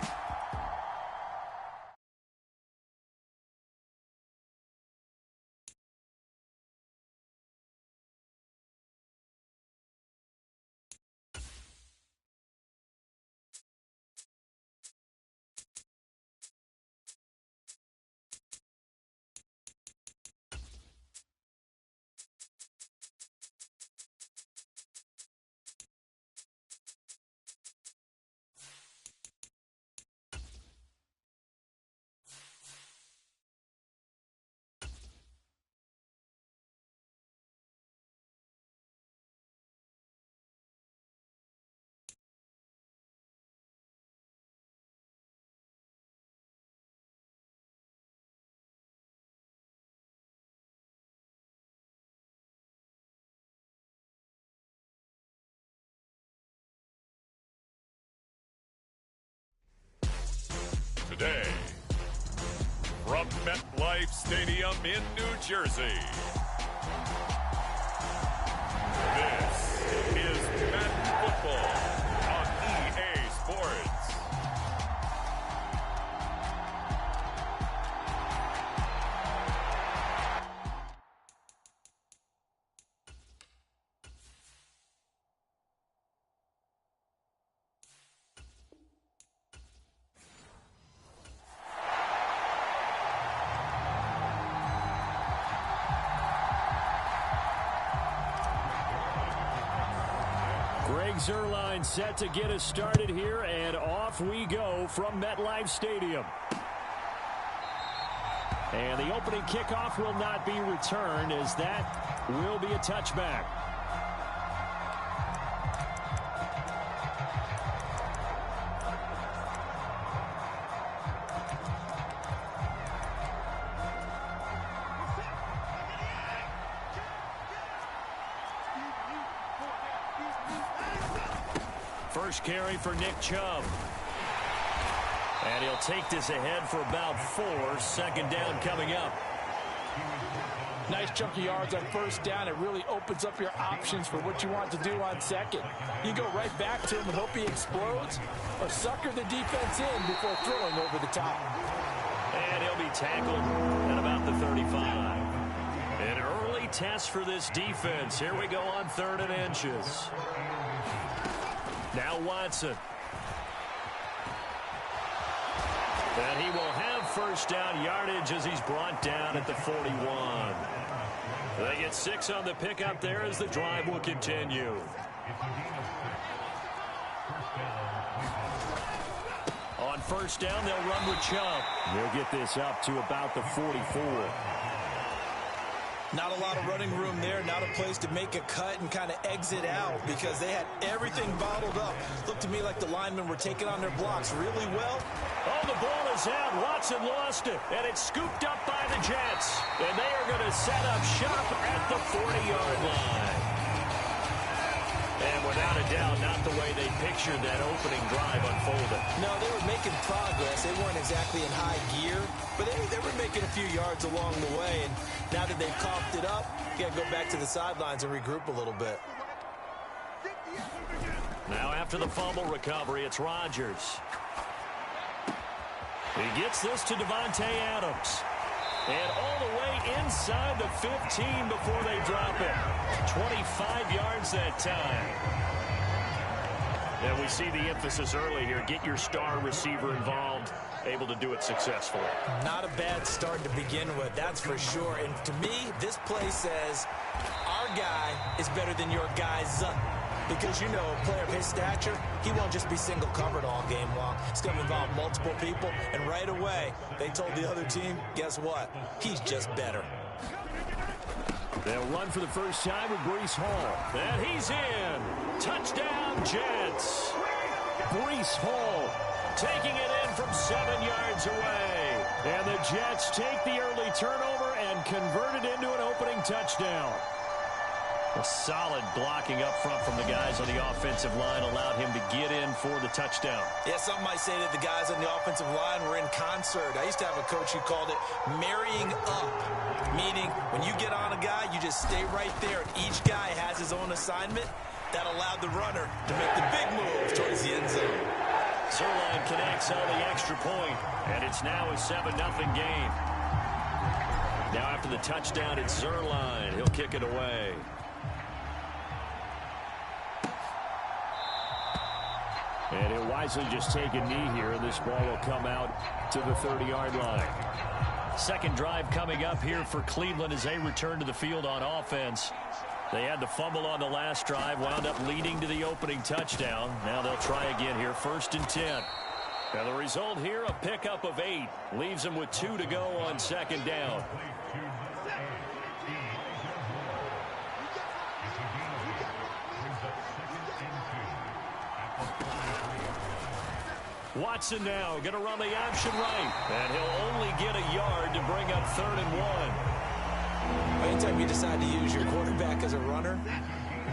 Today, from MetLife Stadium in New Jersey, this is Madden Football on EA Sports. Greg Zuerlein set to get us started here, and off we go from MetLife Stadium. And the opening kickoff will not be returned, as that will be a touchback. First carry for Nick Chubb. And he'll take this ahead for about 4. Second down coming up. Nice chunk of yards on first down. It really opens up your options for what you want to do on second. You go right back to him and hope he explodes, or sucker the defense in before throwing over the top. And he'll be tackled at about the 35. An early test for this defense. Here we go on 3rd and inches. Now Watson. And he will have first down yardage as he's brought down at the 41. They get 6 on the pickup there as the drive will continue. On first down, they'll run with Chubb. They'll get this up to about the 44. Not a lot of running room there, not a place to make a cut and kind of exit out because they had everything bottled up. Looked to me like the linemen were taking on their blocks really well. Oh, the ball is out. Watson lost it, and it's scooped up by the Jets. And they are going to set up shop at the 40-yard line. And without a doubt, not the way they pictured that opening drive unfolded. No, they were making progress. They weren't exactly in high gear, but they were making a few yards along the way. And now that they've coughed it up, you got to go back to the sidelines and regroup a little bit. Now after the fumble recovery, it's Rodgers. He gets this to Devontae Adams. And all the way inside the 15 before they drop it. 25 yards that time. And we see the emphasis early here. Get your star receiver involved. Able to do it successfully. Not a bad start to begin with, that's for sure. And to me, this play says our guy is better than your guy's. Because, you know, a player of his stature, he won't just be single covered all game long. It's going to involve multiple people. And right away, they told the other team, guess what? He's just better. They'll run for the first time with Breece Hall. And he's in. Touchdown, Jets. Breece Hall taking it in from 7 yards away. And the Jets take the early turnover and convert it into an opening touchdown. A solid blocking up front from the guys on the offensive line allowed him to get in for the touchdown. Yeah, some might say that the guys on the offensive line were in concert. I used to have a coach who called it marrying up, meaning when you get on a guy, you just stay right there. Each guy has his own assignment. That allowed the runner to make the big move towards the end zone. Zuerlein connects on the extra point, and it's now a 7-0 game. Now after the touchdown, it's Zuerlein. He'll kick it away. And he'll wisely just take a knee here, and this ball will come out to the 30-yard line. Second drive coming up here for Cleveland as they return to the field on offense. They had the fumble on the last drive, wound up leading to the opening touchdown. Now they'll try again here, 1st and 10. Now the result here, a pickup of 8. Leaves them with 2 to go on 2nd down. Watson now going to run the option right. And he'll only get a yard to bring up 3rd and 1. Anytime you decide to use your quarterback as a runner,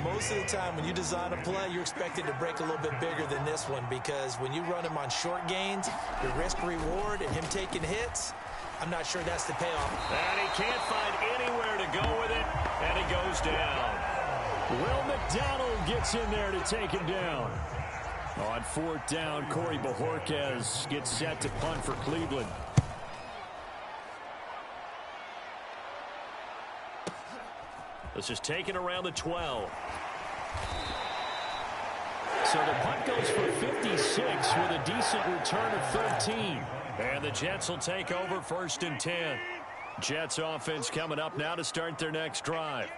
most of the time when you design a play, you're expected to break a little bit bigger than this one, because when you run him on short gains, your risk-reward and him taking hits, I'm not sure that's the payoff. And he can't find anywhere to go with it, and he goes down. Will McDonald gets in there to take him down. On 4th down, Corey Bojorquez gets set to punt for Cleveland. This is taken around the 12. So the punt goes for 56 with a decent return of 13. And the Jets will take over 1st and 10. Jets offense coming up now to start their next drive.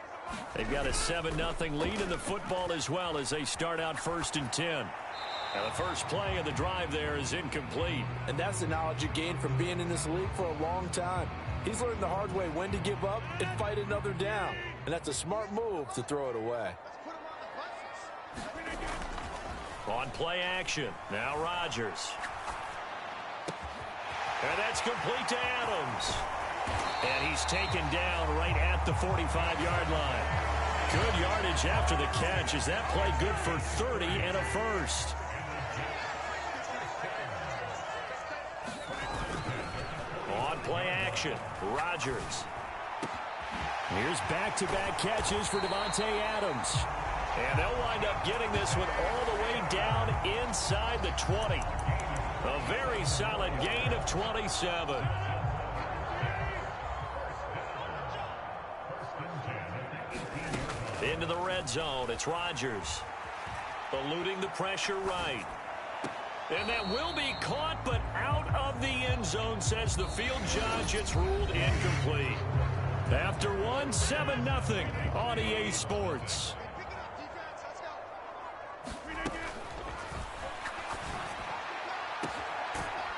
They've got a 7-0 lead in the football as well as they start out 1st and 10. Now the first play of the drive there is incomplete. And that's the knowledge you gain from being in this league for a long time. He's learned the hard way when to give up and fight another down. And that's a smart move to throw it away. On play action, now Rodgers. And that's complete to Adams. And he's taken down right at the 45-yard line. Good yardage after the catch. Is that play good for 30 and a first? On play action, Rodgers. Here's back-to-back catches for Davante Adams. And they'll wind up getting this one all the way down inside the 20. A very solid gain of 27. Into the red zone, it's Rodgers. Eluding the pressure right. And that will be caught, but out of the end zone, says the field judge. It's ruled incomplete. After 7-0 on EA Sports.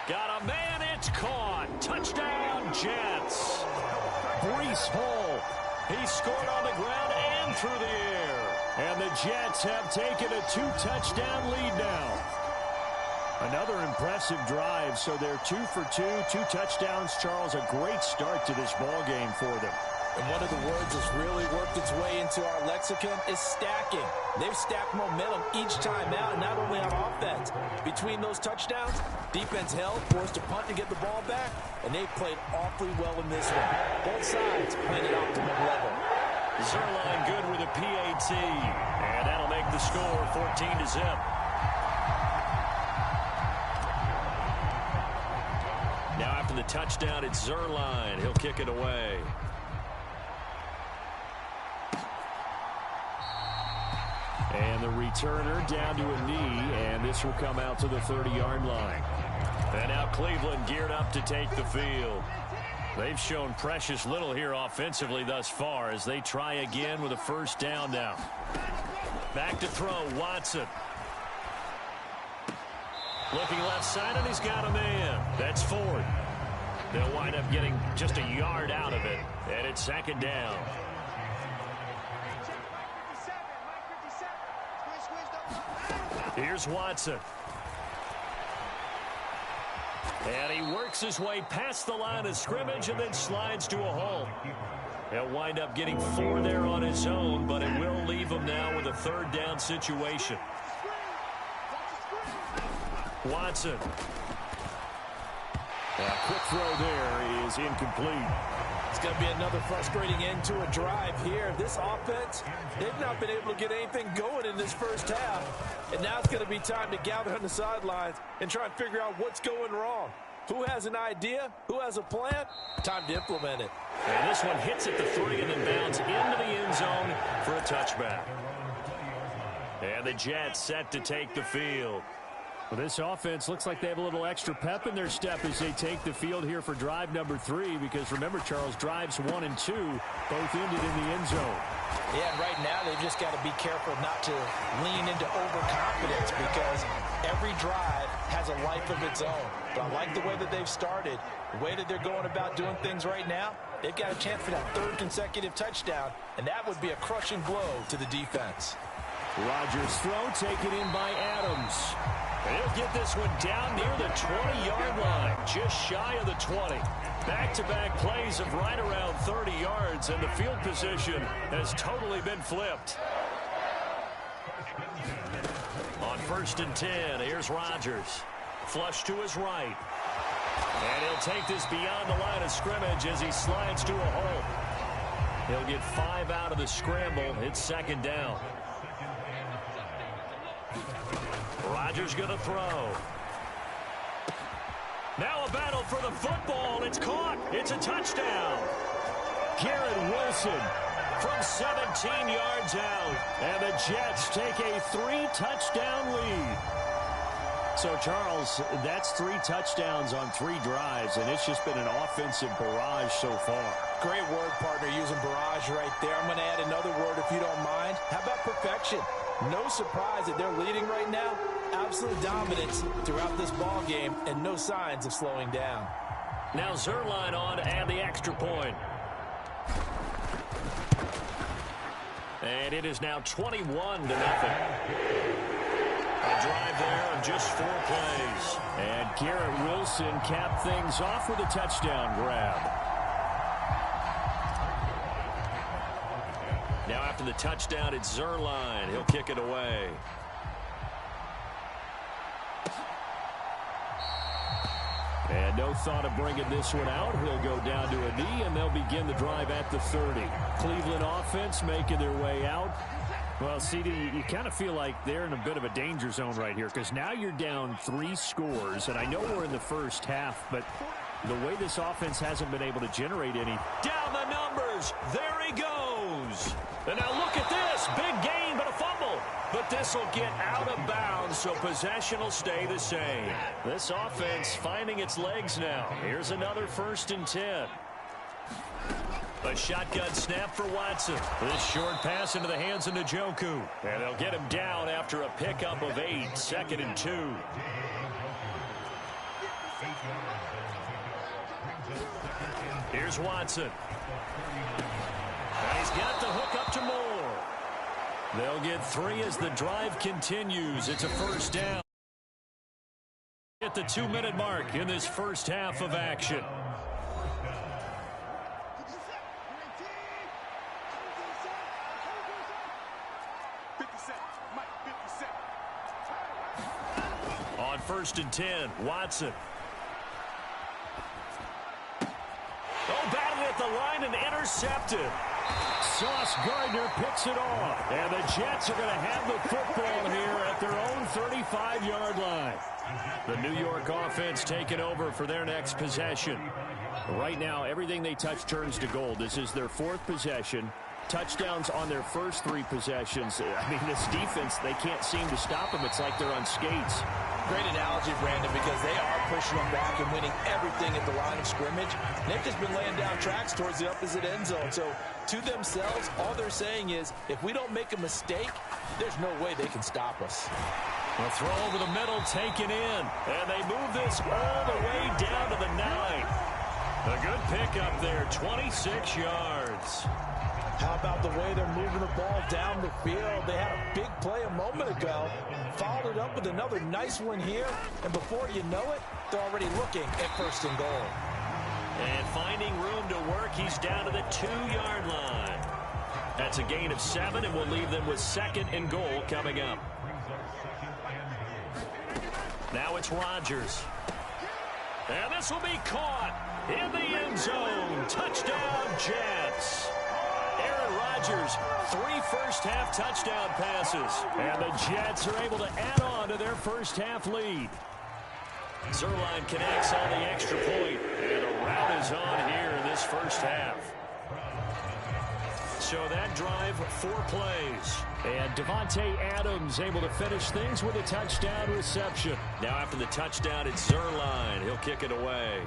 Got a man, it's caught. Touchdown, Jets. Breece Hall. He scored on the ground and through the air. And the Jets have taken a 2-touchdown lead now. Another impressive drive, so they're 2 for 2, 2 touchdowns. Charles, a great start to this ball game for them. And one of the words that's really worked its way into our lexicon is stacking. They've stacked momentum each time out, and not only on offense. Between those touchdowns, defense held, forced a punt to get the ball back, and they played awfully well in this one. Both sides playing at optimum level. Zuerlein good with a PAT, and that'll make the score 14-0. Now after the touchdown, it's Zuerlein. He'll kick it away. And the returner down to a knee, and this will come out to the 30-yard line. And now Cleveland geared up to take the field. They've shown precious little here offensively thus far as they try again with a first down now. Back to throw, Watson. Looking left side, and he's got a man. That's Ford. They'll wind up getting just a yard out of it, and it's 2nd down. Here's Watson. And he works his way past the line of scrimmage and then slides to a halt. He'll wind up getting 4 there on his own, but it will leave him now with a 3rd down situation. Watson. A quick throw there is incomplete. It's going to be another frustrating end to a drive here. This offense, they've not been able to get anything going in this first half. And now it's going to be time to gather on the sidelines and try and figure out what's going wrong. Who has an idea? Who has a plan? Time to implement it. And this one hits at the 3 and then bounds into the end zone for a touchback. And the Jets set to take the field. Well, this offense looks like they have a little extra pep in their step as they take the field here for drive number 3, because remember, Charles, drives 1 and 2 both ended in the end zone. Yeah, and right now they've just got to be careful not to lean into overconfidence, because every drive has a life of its own. But I like the way that they've started, the way that they're going about doing things right now. They've got a chance for that 3rd consecutive touchdown, and that would be a crushing blow to the defense. Rodgers' throw taken in by Adams. And he'll get this one down near the 20-yard line, just shy of the 20. Back-to-back plays of right around 30 yards, and the field position has totally been flipped. On 1st and 10, here's Rodgers. Flush to his right. And he'll take this beyond the line of scrimmage as he slides to a hole. He'll get 5 out of the scramble. It's 2nd down. Rodgers going to throw. Now a battle for the football. It's caught. It's a touchdown. Garrett Wilson from 17 yards out. And the Jets take a 3-touchdown lead. So, Charles, that's 3 touchdowns on 3 drives, and it's just been an offensive barrage so far. Great word, partner, using barrage right there. I'm going to add another word if you don't mind. How about perfection? No surprise that they're leading right now. Absolute dominance throughout this ball game, and no signs of slowing down. Now Zerline on to add the extra point. And it is now 21-0. A drive there of just 4 plays. And Garrett Wilson capped things off with a touchdown grab. Now after the touchdown, it's Zerline. He'll kick it away. And no thought of bringing this one out. He'll go down to a knee, and they'll begin the drive at the 30. Cleveland offense making their way out. Well, CD, you kind of feel like they're in a bit of a danger zone right here, because now you're down 3 scores, and I know we're in the first half, but the way this offense hasn't been able to generate any. Down the numbers. There he goes. And now look at this. Big gain, but a fumble. But this will get out of bounds, so possession will stay the same. This offense finding its legs now. Here's another 1st and 10. A shotgun snap for Watson. This short pass into the hands of Njoku. And they'll get him down after a pickup of 8. 2nd and 2. Here's Watson. And he's got the hook up to Moore. They'll get 3 as the drive continues. It's a 1st down. At the 2-minute mark in this first half of action. On 1st and 10, Watson. Oh, battled at the line and intercepted. Sauce Gardner picks it off. And the Jets are going to have the football here at their own 35-yard line. The New York offense taking over for their next possession. Right now, everything they touch turns to gold. This is their 4th possession. Touchdowns on their first 3 possessions. I mean, this defense, they can't seem to stop them. It's like they're on skates. Great analogy, Brandon, because they are pushing them back and winning everything at the line of scrimmage. They've just been laying down tracks towards the opposite end zone. So, to themselves, all they're saying is, if we don't make a mistake, there's no way they can stop us. A throw over the middle taken in. And they move this all the way down to the 9. A good pickup there, 26 yards. How about the way they're moving the ball down the field? They had a big play a moment ago, followed it up with another nice one here, and before you know it, they're already looking at 1st and goal. And finding room to work, he's down to the 2-yard line. That's a gain of 7, and we'll leave them with 2nd and goal coming up. Now it's Rodgers. And this will be caught in the end zone. Touchdown, Jets. Aaron Rodgers, 3 first-half touchdown passes. And the Jets are able to add on to their first-half lead. Zerline connects on the extra point. And a rout is on here in this first half. So that drive, 4 plays. And Devontae Adams able to finish things with a touchdown reception. Now after the touchdown, it's Zerline. He'll kick it away.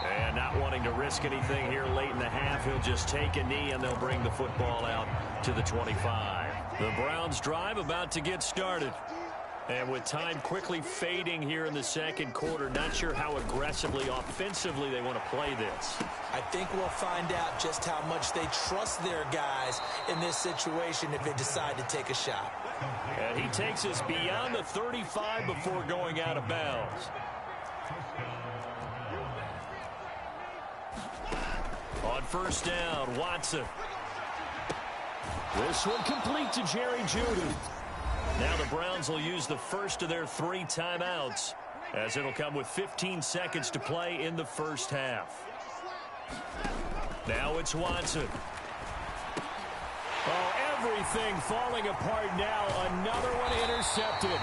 And not wanting to risk anything here late in the half, he'll just take a knee and they'll bring the football out to the 25. The Browns drive about to get started. And with time quickly fading here in the second quarter, not sure how aggressively, offensively they want to play this. I think we'll find out just how much they trust their guys in this situation if they decide to take a shot. And he takes us beyond the 35 before going out of bounds. On first down, Watson. This one complete to Jerry Jeudy. Now the Browns will use the first of their 3 timeouts, as it'll come with 15 seconds to play in the first half. Now it's Watson. Oh, everything falling apart now. Another one intercepted.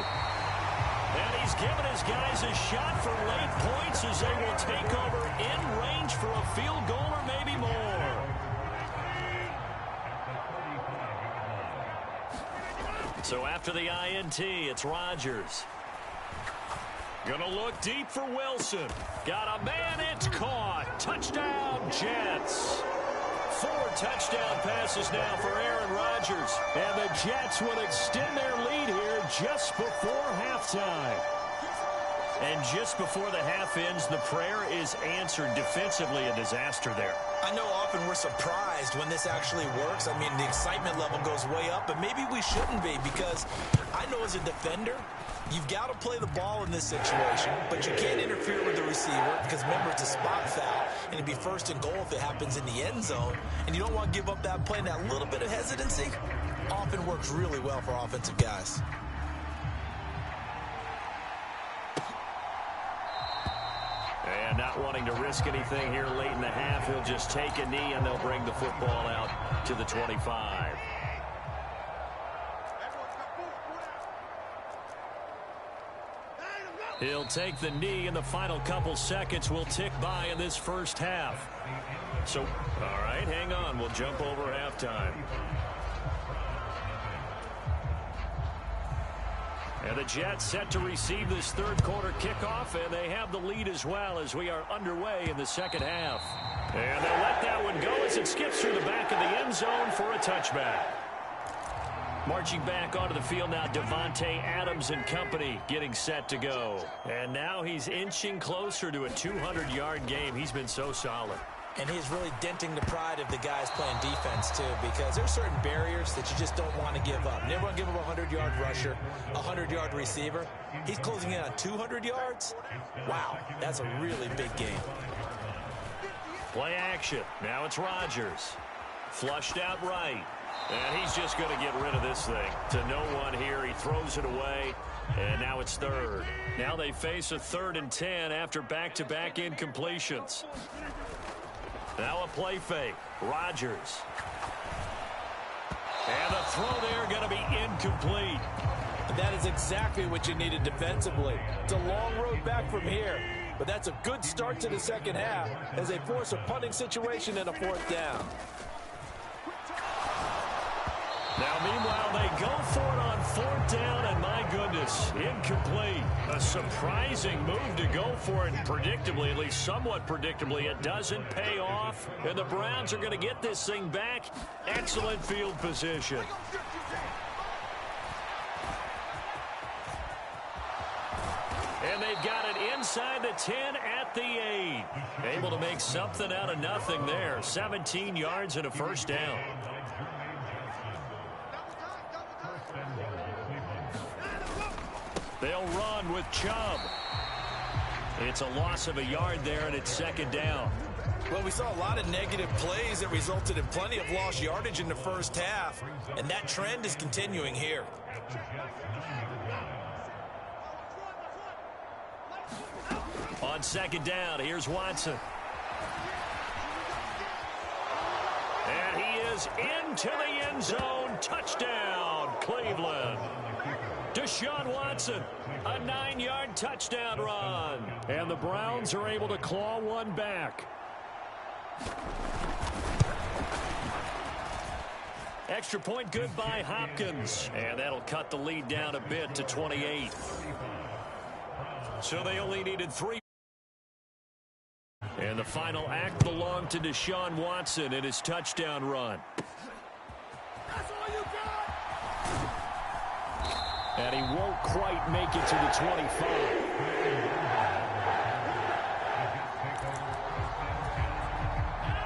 And he's given his guys a shot for late points as they will take over in range for a field goal or maybe more. So after the INT, it's Rodgers. Gonna look deep for Wilson. Got a man, it's caught. Touchdown, Jets. 4 touchdown passes now for Aaron Rodgers. And the Jets will extend their lead here just before halftime. And just before the half ends, the prayer is answered. Defensively, a disaster there. I know often we're surprised when this actually works. I mean, the excitement level goes way up, and maybe we shouldn't be, because I know as a defender, you've got to play the ball in this situation, but you can't interfere with the receiver because, remember, it's a spot foul, and it'd be 1st and goal if it happens in the end zone, and you don't want to give up that play. And that little bit of hesitancy often works really well for offensive guys. And not wanting to risk anything here late in the half, he'll just take a knee and they'll bring the football out to the 25. He'll take the knee, and the final couple seconds will tick by in this first half. So, all right, hang on. We'll jump over halftime. And the Jets set to receive this third quarter kickoff, and they have the lead as well as we are underway in the second half. And they'll let that one go as it skips through the back of the end zone for a touchback. Marching back onto the field now, Devontae Adams and company getting set to go. And now he's inching closer to a 200-yard game. He's been so solid. And he's really denting the pride of the guys playing defense, too, because there's certain barriers that you just don't want to give up. Never want to give up a 100-yard rusher, a 100-yard receiver. He's closing in on 200 yards. Wow, that's a really big game. Play action. Now it's Rodgers. Flushed out right. And he's just going to get rid of this thing. To no one here. He throws it away. And now it's third. Now they face a 3rd and 10 after back-to-back incompletions. Now a play fake. Rodgers. And the throw there going to be incomplete. And that is exactly what you needed defensively. It's a long road back from here. But that's a good start to the second half as they force a punting situation and a 4th down. Now, meanwhile, they go for it on 4th down, and my goodness, incomplete. A surprising move to go for it, predictably, at least somewhat predictably. It doesn't pay off, and the Browns are going to get this thing back. Excellent field position. And they've got it inside the 10 at the 8. Able to make something out of nothing there. 17 yards and a 1st down. They'll run with Chubb. It's a loss of a yard there, and it's second down. Well, we saw a lot of negative plays that resulted in plenty of lost yardage in the first half, and that trend is continuing here. On second down, here's Watson. And he is into the end zone. Touchdown, Cleveland. Deshaun Watson, a 9-yard touchdown run. And the Browns are able to claw one back. Extra point good by Hopkins. And that'll cut the lead down a bit to 28. So they only needed 3. And the final act belonged to Deshaun Watson in his touchdown run. That's all you got. And he won't quite make it to the 25.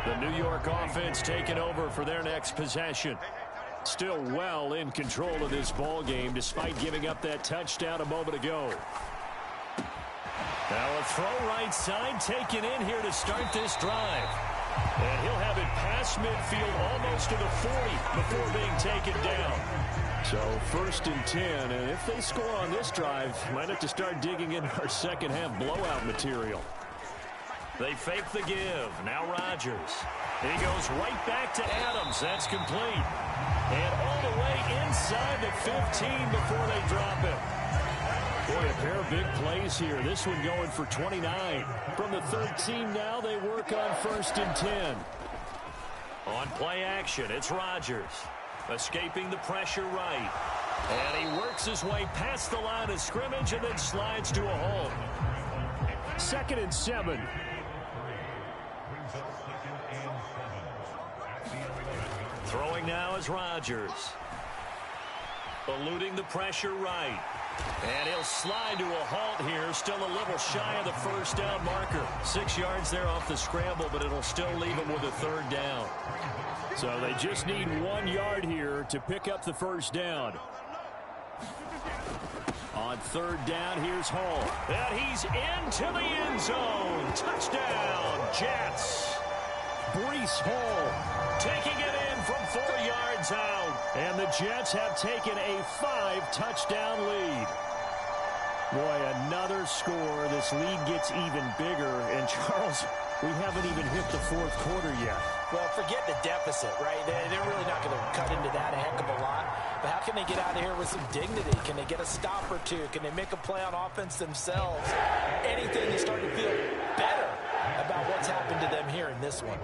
The New York offense taking over for their next possession. Still well in control of this ball game despite giving up that touchdown a moment ago. Now a throw right side taken in here to start this drive. And he'll have it past midfield almost to the 40 before being taken down. So 1st and 10, and if they score on this drive, might have to start digging in our second half blowout material. They fake the give. Now Rodgers. He goes right back to Adams. That's complete. And all the way inside the 15 before they drop it. Boy, a pair of big plays here. This one going for 29. From the 13 now, they work on 1st and 10. On play action, it's Rodgers. Escaping the pressure right. And he works his way past the line of scrimmage and then slides to a hole. 2nd and 7. Throwing now is Rodgers. Eluding the pressure right. And he'll slide to a halt here. Still a little shy of the first down marker. 6 yards there off the scramble, but it'll still leave him with a 3rd down. So they just need 1 yard here to pick up the first down. On 3rd down, here's Hall. And he's into the end zone. Touchdown, Jets. Breece Hall taking it in from 4 yards out. And the Jets have taken a 5-touchdown lead. Boy, another score. This lead gets even bigger. And Charles, we haven't even hit the 4th quarter yet. Well, forget the deficit, right? They're really not going to cut into that a heck of a lot. But how can they get out of here with some dignity? Can they get a stop or two? Can they make a play on offense themselves? Anything to start to feel better about what's happened to them here in this one.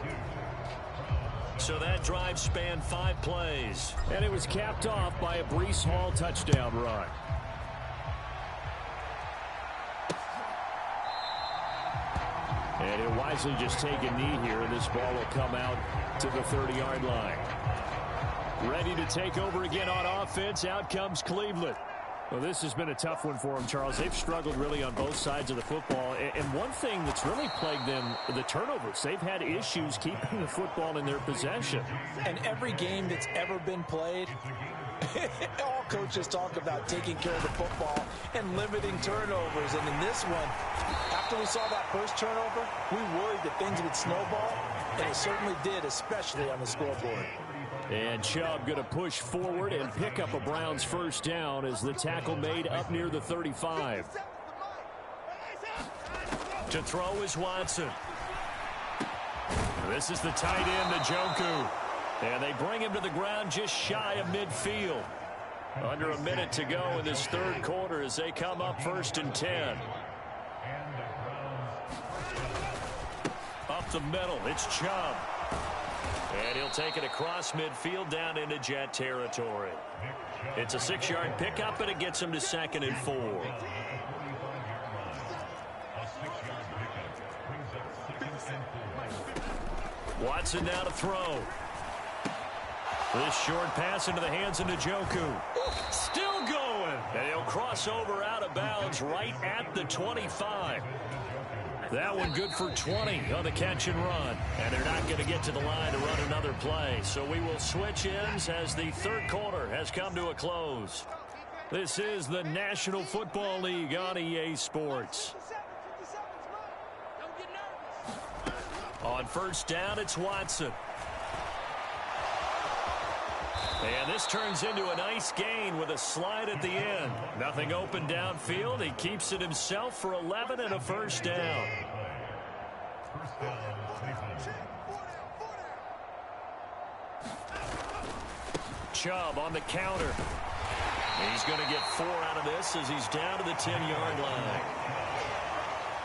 So that drive spanned 5 plays. And it was capped off by a Breece Hall touchdown run. And he'll wisely just take a knee here, and this ball will come out to the 30-yard line. Ready to take over again on offense. Out comes Cleveland. Well, this has been a tough one for them, Charles. They've struggled really on both sides of the football. And one thing that's really plagued them, the turnovers. They've had issues keeping the football in their possession. And every game that's ever been played, all coaches talk about taking care of the football and limiting turnovers. And in this one, after we saw that first turnover, we worried that things would snowball. And it certainly did, especially on the scoreboard. And Chubb going to push forward and pick up a Browns first down as the tackle made up near the 35. To throw is Watson. This is the tight end, Njoku. And they bring him to the ground just shy of midfield. Under a minute to go in this 3rd quarter as they come up 1st and 10. Up the middle, it's Chubb. And he'll take it across midfield down into Jet territory. It's a 6-yard pickup, and it gets him to 2nd and 4. Watson now to throw. This short pass into the hands of Njoku. Still going. And he'll cross over out of bounds right at the 25. That one good for 20 on the catch and run. And they're not going to get to the line to run another play. So we will switch ends as the 3rd quarter has come to a close. This is the National Football League on EA Sports. On first down, it's Watson. And this turns into a nice gain with a slide at the end. Nothing open downfield. He keeps it himself for 11 and a first down. Chubb on the counter. He's going to get 4 out of this as he's down to the 10-yard line.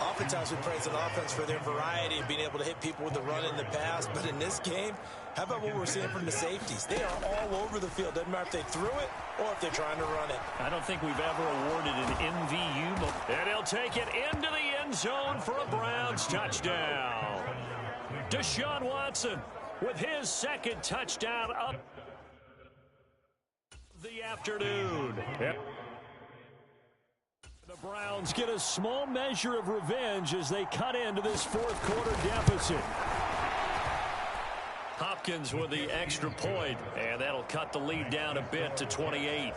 Oftentimes we praise an offense for their variety of being able to hit people with the run and the pass. But in this game, how about what we're seeing from the safeties? They are all over the field. Doesn't matter if they threw it or if they're trying to run it. I don't think we've ever awarded an MVU. And he'll take it into the end zone for a Browns touchdown. Deshaun Watson with his second touchdown up the afternoon. Yep. The Browns get a small measure of revenge as they cut into this fourth quarter deficit. Hopkins with the extra point, and that'll cut the lead down a bit to 28.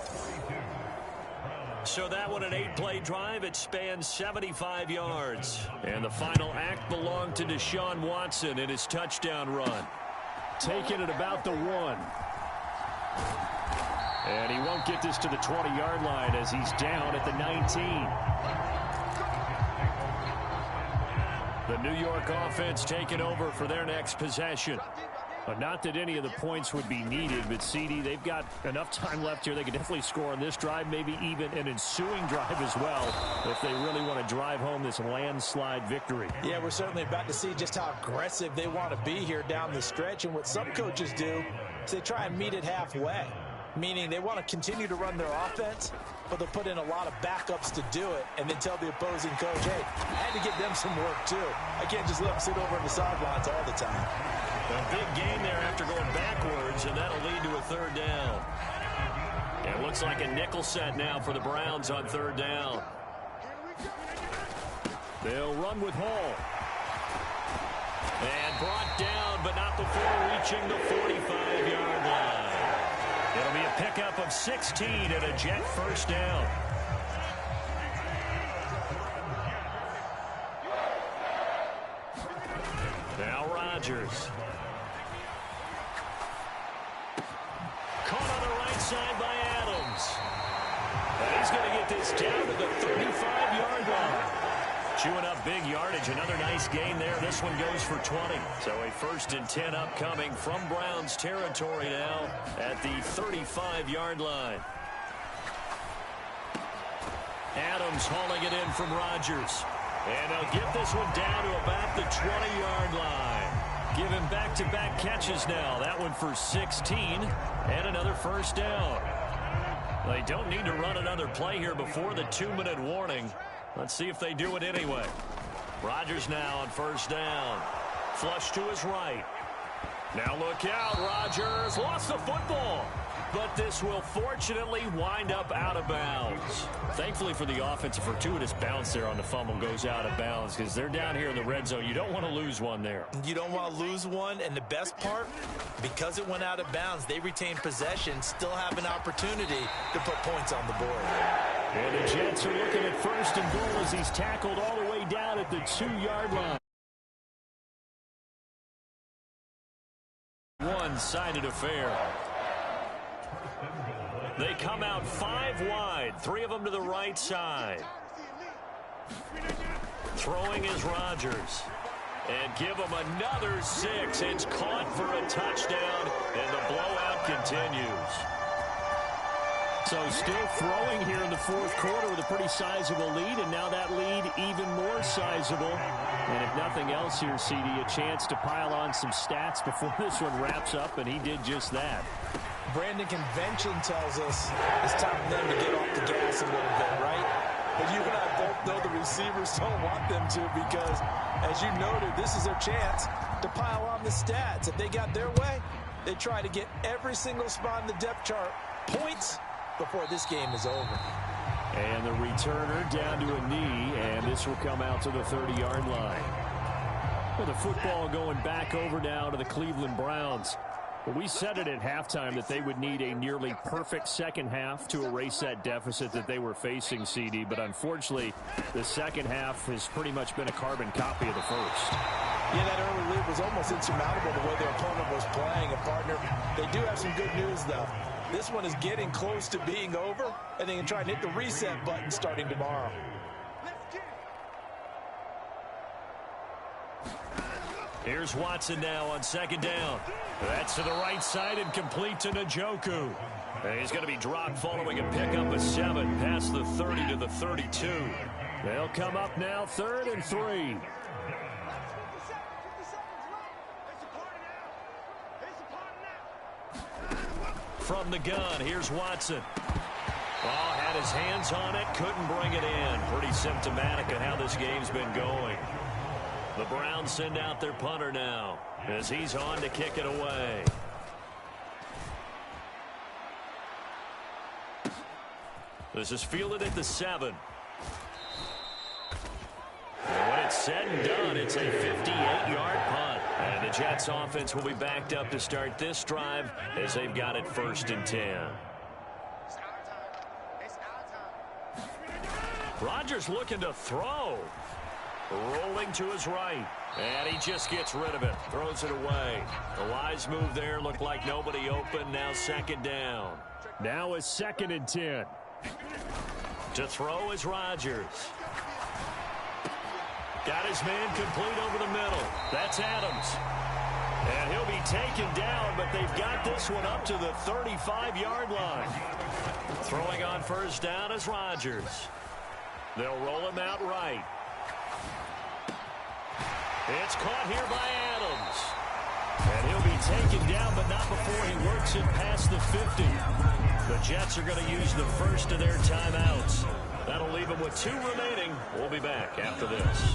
So that one, an 8-play drive. It spans 75 yards. And the final act belonged to Deshaun Watson in his touchdown run. Taking it about the 1. And he won't get this to the 20-yard line as he's down at the 19. The New York offense taking over for their next possession. Not that any of the points would be needed, but CD, they've got enough time left here. They can definitely score on this drive, maybe even an ensuing drive as well, if they really want to drive home this landslide victory. Yeah, we're certainly about to see just how aggressive they want to be here down the stretch. And what some coaches do is they try and meet it halfway, meaning they want to continue to run their offense, but they'll put in a lot of backups to do it and then tell the opposing coach, hey, I had to give them some work too. I can't just let them sit over on the sidelines all the time. A big gain there after going backwards, and that'll lead to a third down. It looks like a nickel set now for the Browns on third down. They'll run with Hall. And brought down, but not before reaching the 45-yard line. It'll be a pickup of 16 and a Jet first down. Now Rodgers. Caught on the right side by Adams. And he's going to get this down to the 35-yard line. Chewing up big yardage. Another nice gain there. This one goes for 20. So a 1st and 10 upcoming from Browns territory now at the 35-yard line. Adams hauling it in from Rodgers. And they'll get this one down to about the 20-yard line. Give him back-to-back catches now. That one for 16 and another first down. They don't need to run another play here before the 2-minute warning. Let's see if they do it anyway. Rodgers now on first down. Flush to his right. Now look out. Rodgers lost the football. But this will fortunately wind up out of bounds. Thankfully for the offense, a fortuitous bounce there on the fumble goes out of bounds because they're down here in the red zone. You don't want to lose one there. You don't want to lose one, and the best part, because it went out of bounds, they retain possession, still have an opportunity to put points on the board. And the Jets are looking at 1st and goal as he's tackled all the way down at the 2-yard line. One-sided affair. They come out 5 wide, 3 of them to the right side. Throwing is Rodgers. And give him another 6. It's caught for a touchdown, and the blowout continues. So still throwing here in the fourth quarter with a pretty sizable lead, and now that lead even more sizable. And if nothing else here, CD, a chance to pile on some stats before this one wraps up, and he did just that. Brandon, convention tells us it's time for them to get off the gas a little bit, right? But you and I both know the receivers don't want them to because, as you noted, this is their chance to pile on the stats. If they got their way, they try to get every single spot in the depth chart points before this game is over. And the returner down to a knee, and this will come out to the 30-yard line. With the football going back over now to the Cleveland Browns. We said it at halftime that they would need a nearly perfect second half to erase that deficit that they were facing, CD. But unfortunately, the second half has pretty much been a carbon copy of the first. Yeah, that early lead was almost insurmountable the way their opponent was playing. And, partner, they do have some good news, though. This one is getting close to being over, and they can try and hit the reset button starting tomorrow. Here's Watson now on second down. That's to the right side and complete to Njoku. He's going to be dropped following a pickup of 7 past the 30 to the 32. They'll come up now 3rd and 3. From the gun, here's Watson. Oh, had his hands on it, couldn't bring it in. Pretty symptomatic of how this game's been going. The Browns send out their punter now as he's on to kick it away. This is fielded at the 7. And when it's said and done, it's a 58-yard punt. And the Jets offense will be backed up to start this drive as they've got it 1st and 10. Rodgers looking to throw. Rolling to his right. And he just gets rid of it. Throws it away. A wise move there. Looked like nobody open. Now 2nd down. Now it's 2nd and 10. To throw is Rodgers. Got his man complete over the middle. That's Adams. And he'll be taken down, but they've got this one up to the 35-yard line. Throwing on 1st down is Rodgers. They'll roll him out right. It's caught here by Adams. And he'll be taken down, but not before he works it past the 50. The Jets are going to use the first of their timeouts. That'll leave them with 2 remaining. We'll be back after this.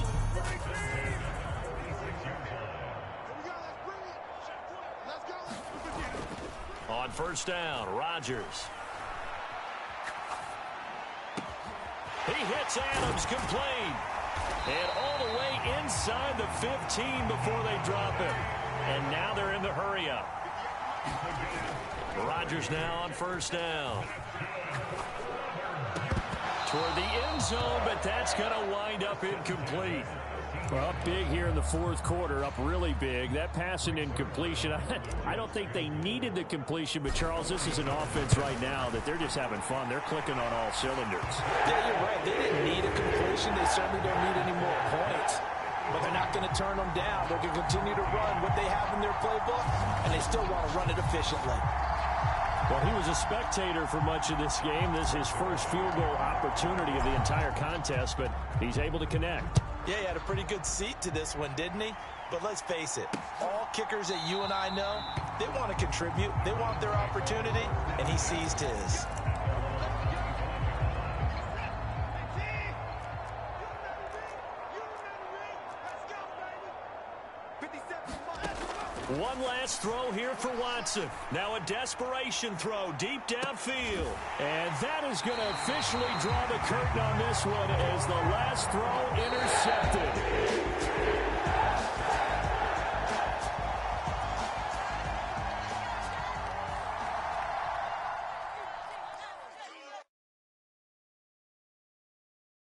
On 1st down, Rodgers. He hits Adams complete. And all the way inside the 15 before they drop him. And now they're in the hurry-up. Rodgers now on 1st down. Toward the end zone, but that's going to wind up incomplete. Well, up big here in the 4th quarter, up really big. That pass and incompletion, I don't think they needed the completion, but Charles, this is an offense right now that they're just having fun. They're clicking on all cylinders. Yeah, you're right. They didn't need a completion. They certainly don't need any more points. But they're not going to turn them down. They're going to continue to run what they have in their playbook, and they still want to run it efficiently. Well, he was a spectator for much of this game. This is his first field goal opportunity of the entire contest, but he's able to connect. Yeah, he had a pretty good seat to this one, didn't he? But let's face it, all kickers that you and I know, they want to contribute. They want their opportunity, and he seized his. One last throw here for Watson. Now a desperation throw deep downfield. And that is going to officially draw the curtain on this one as the last throw intercepted.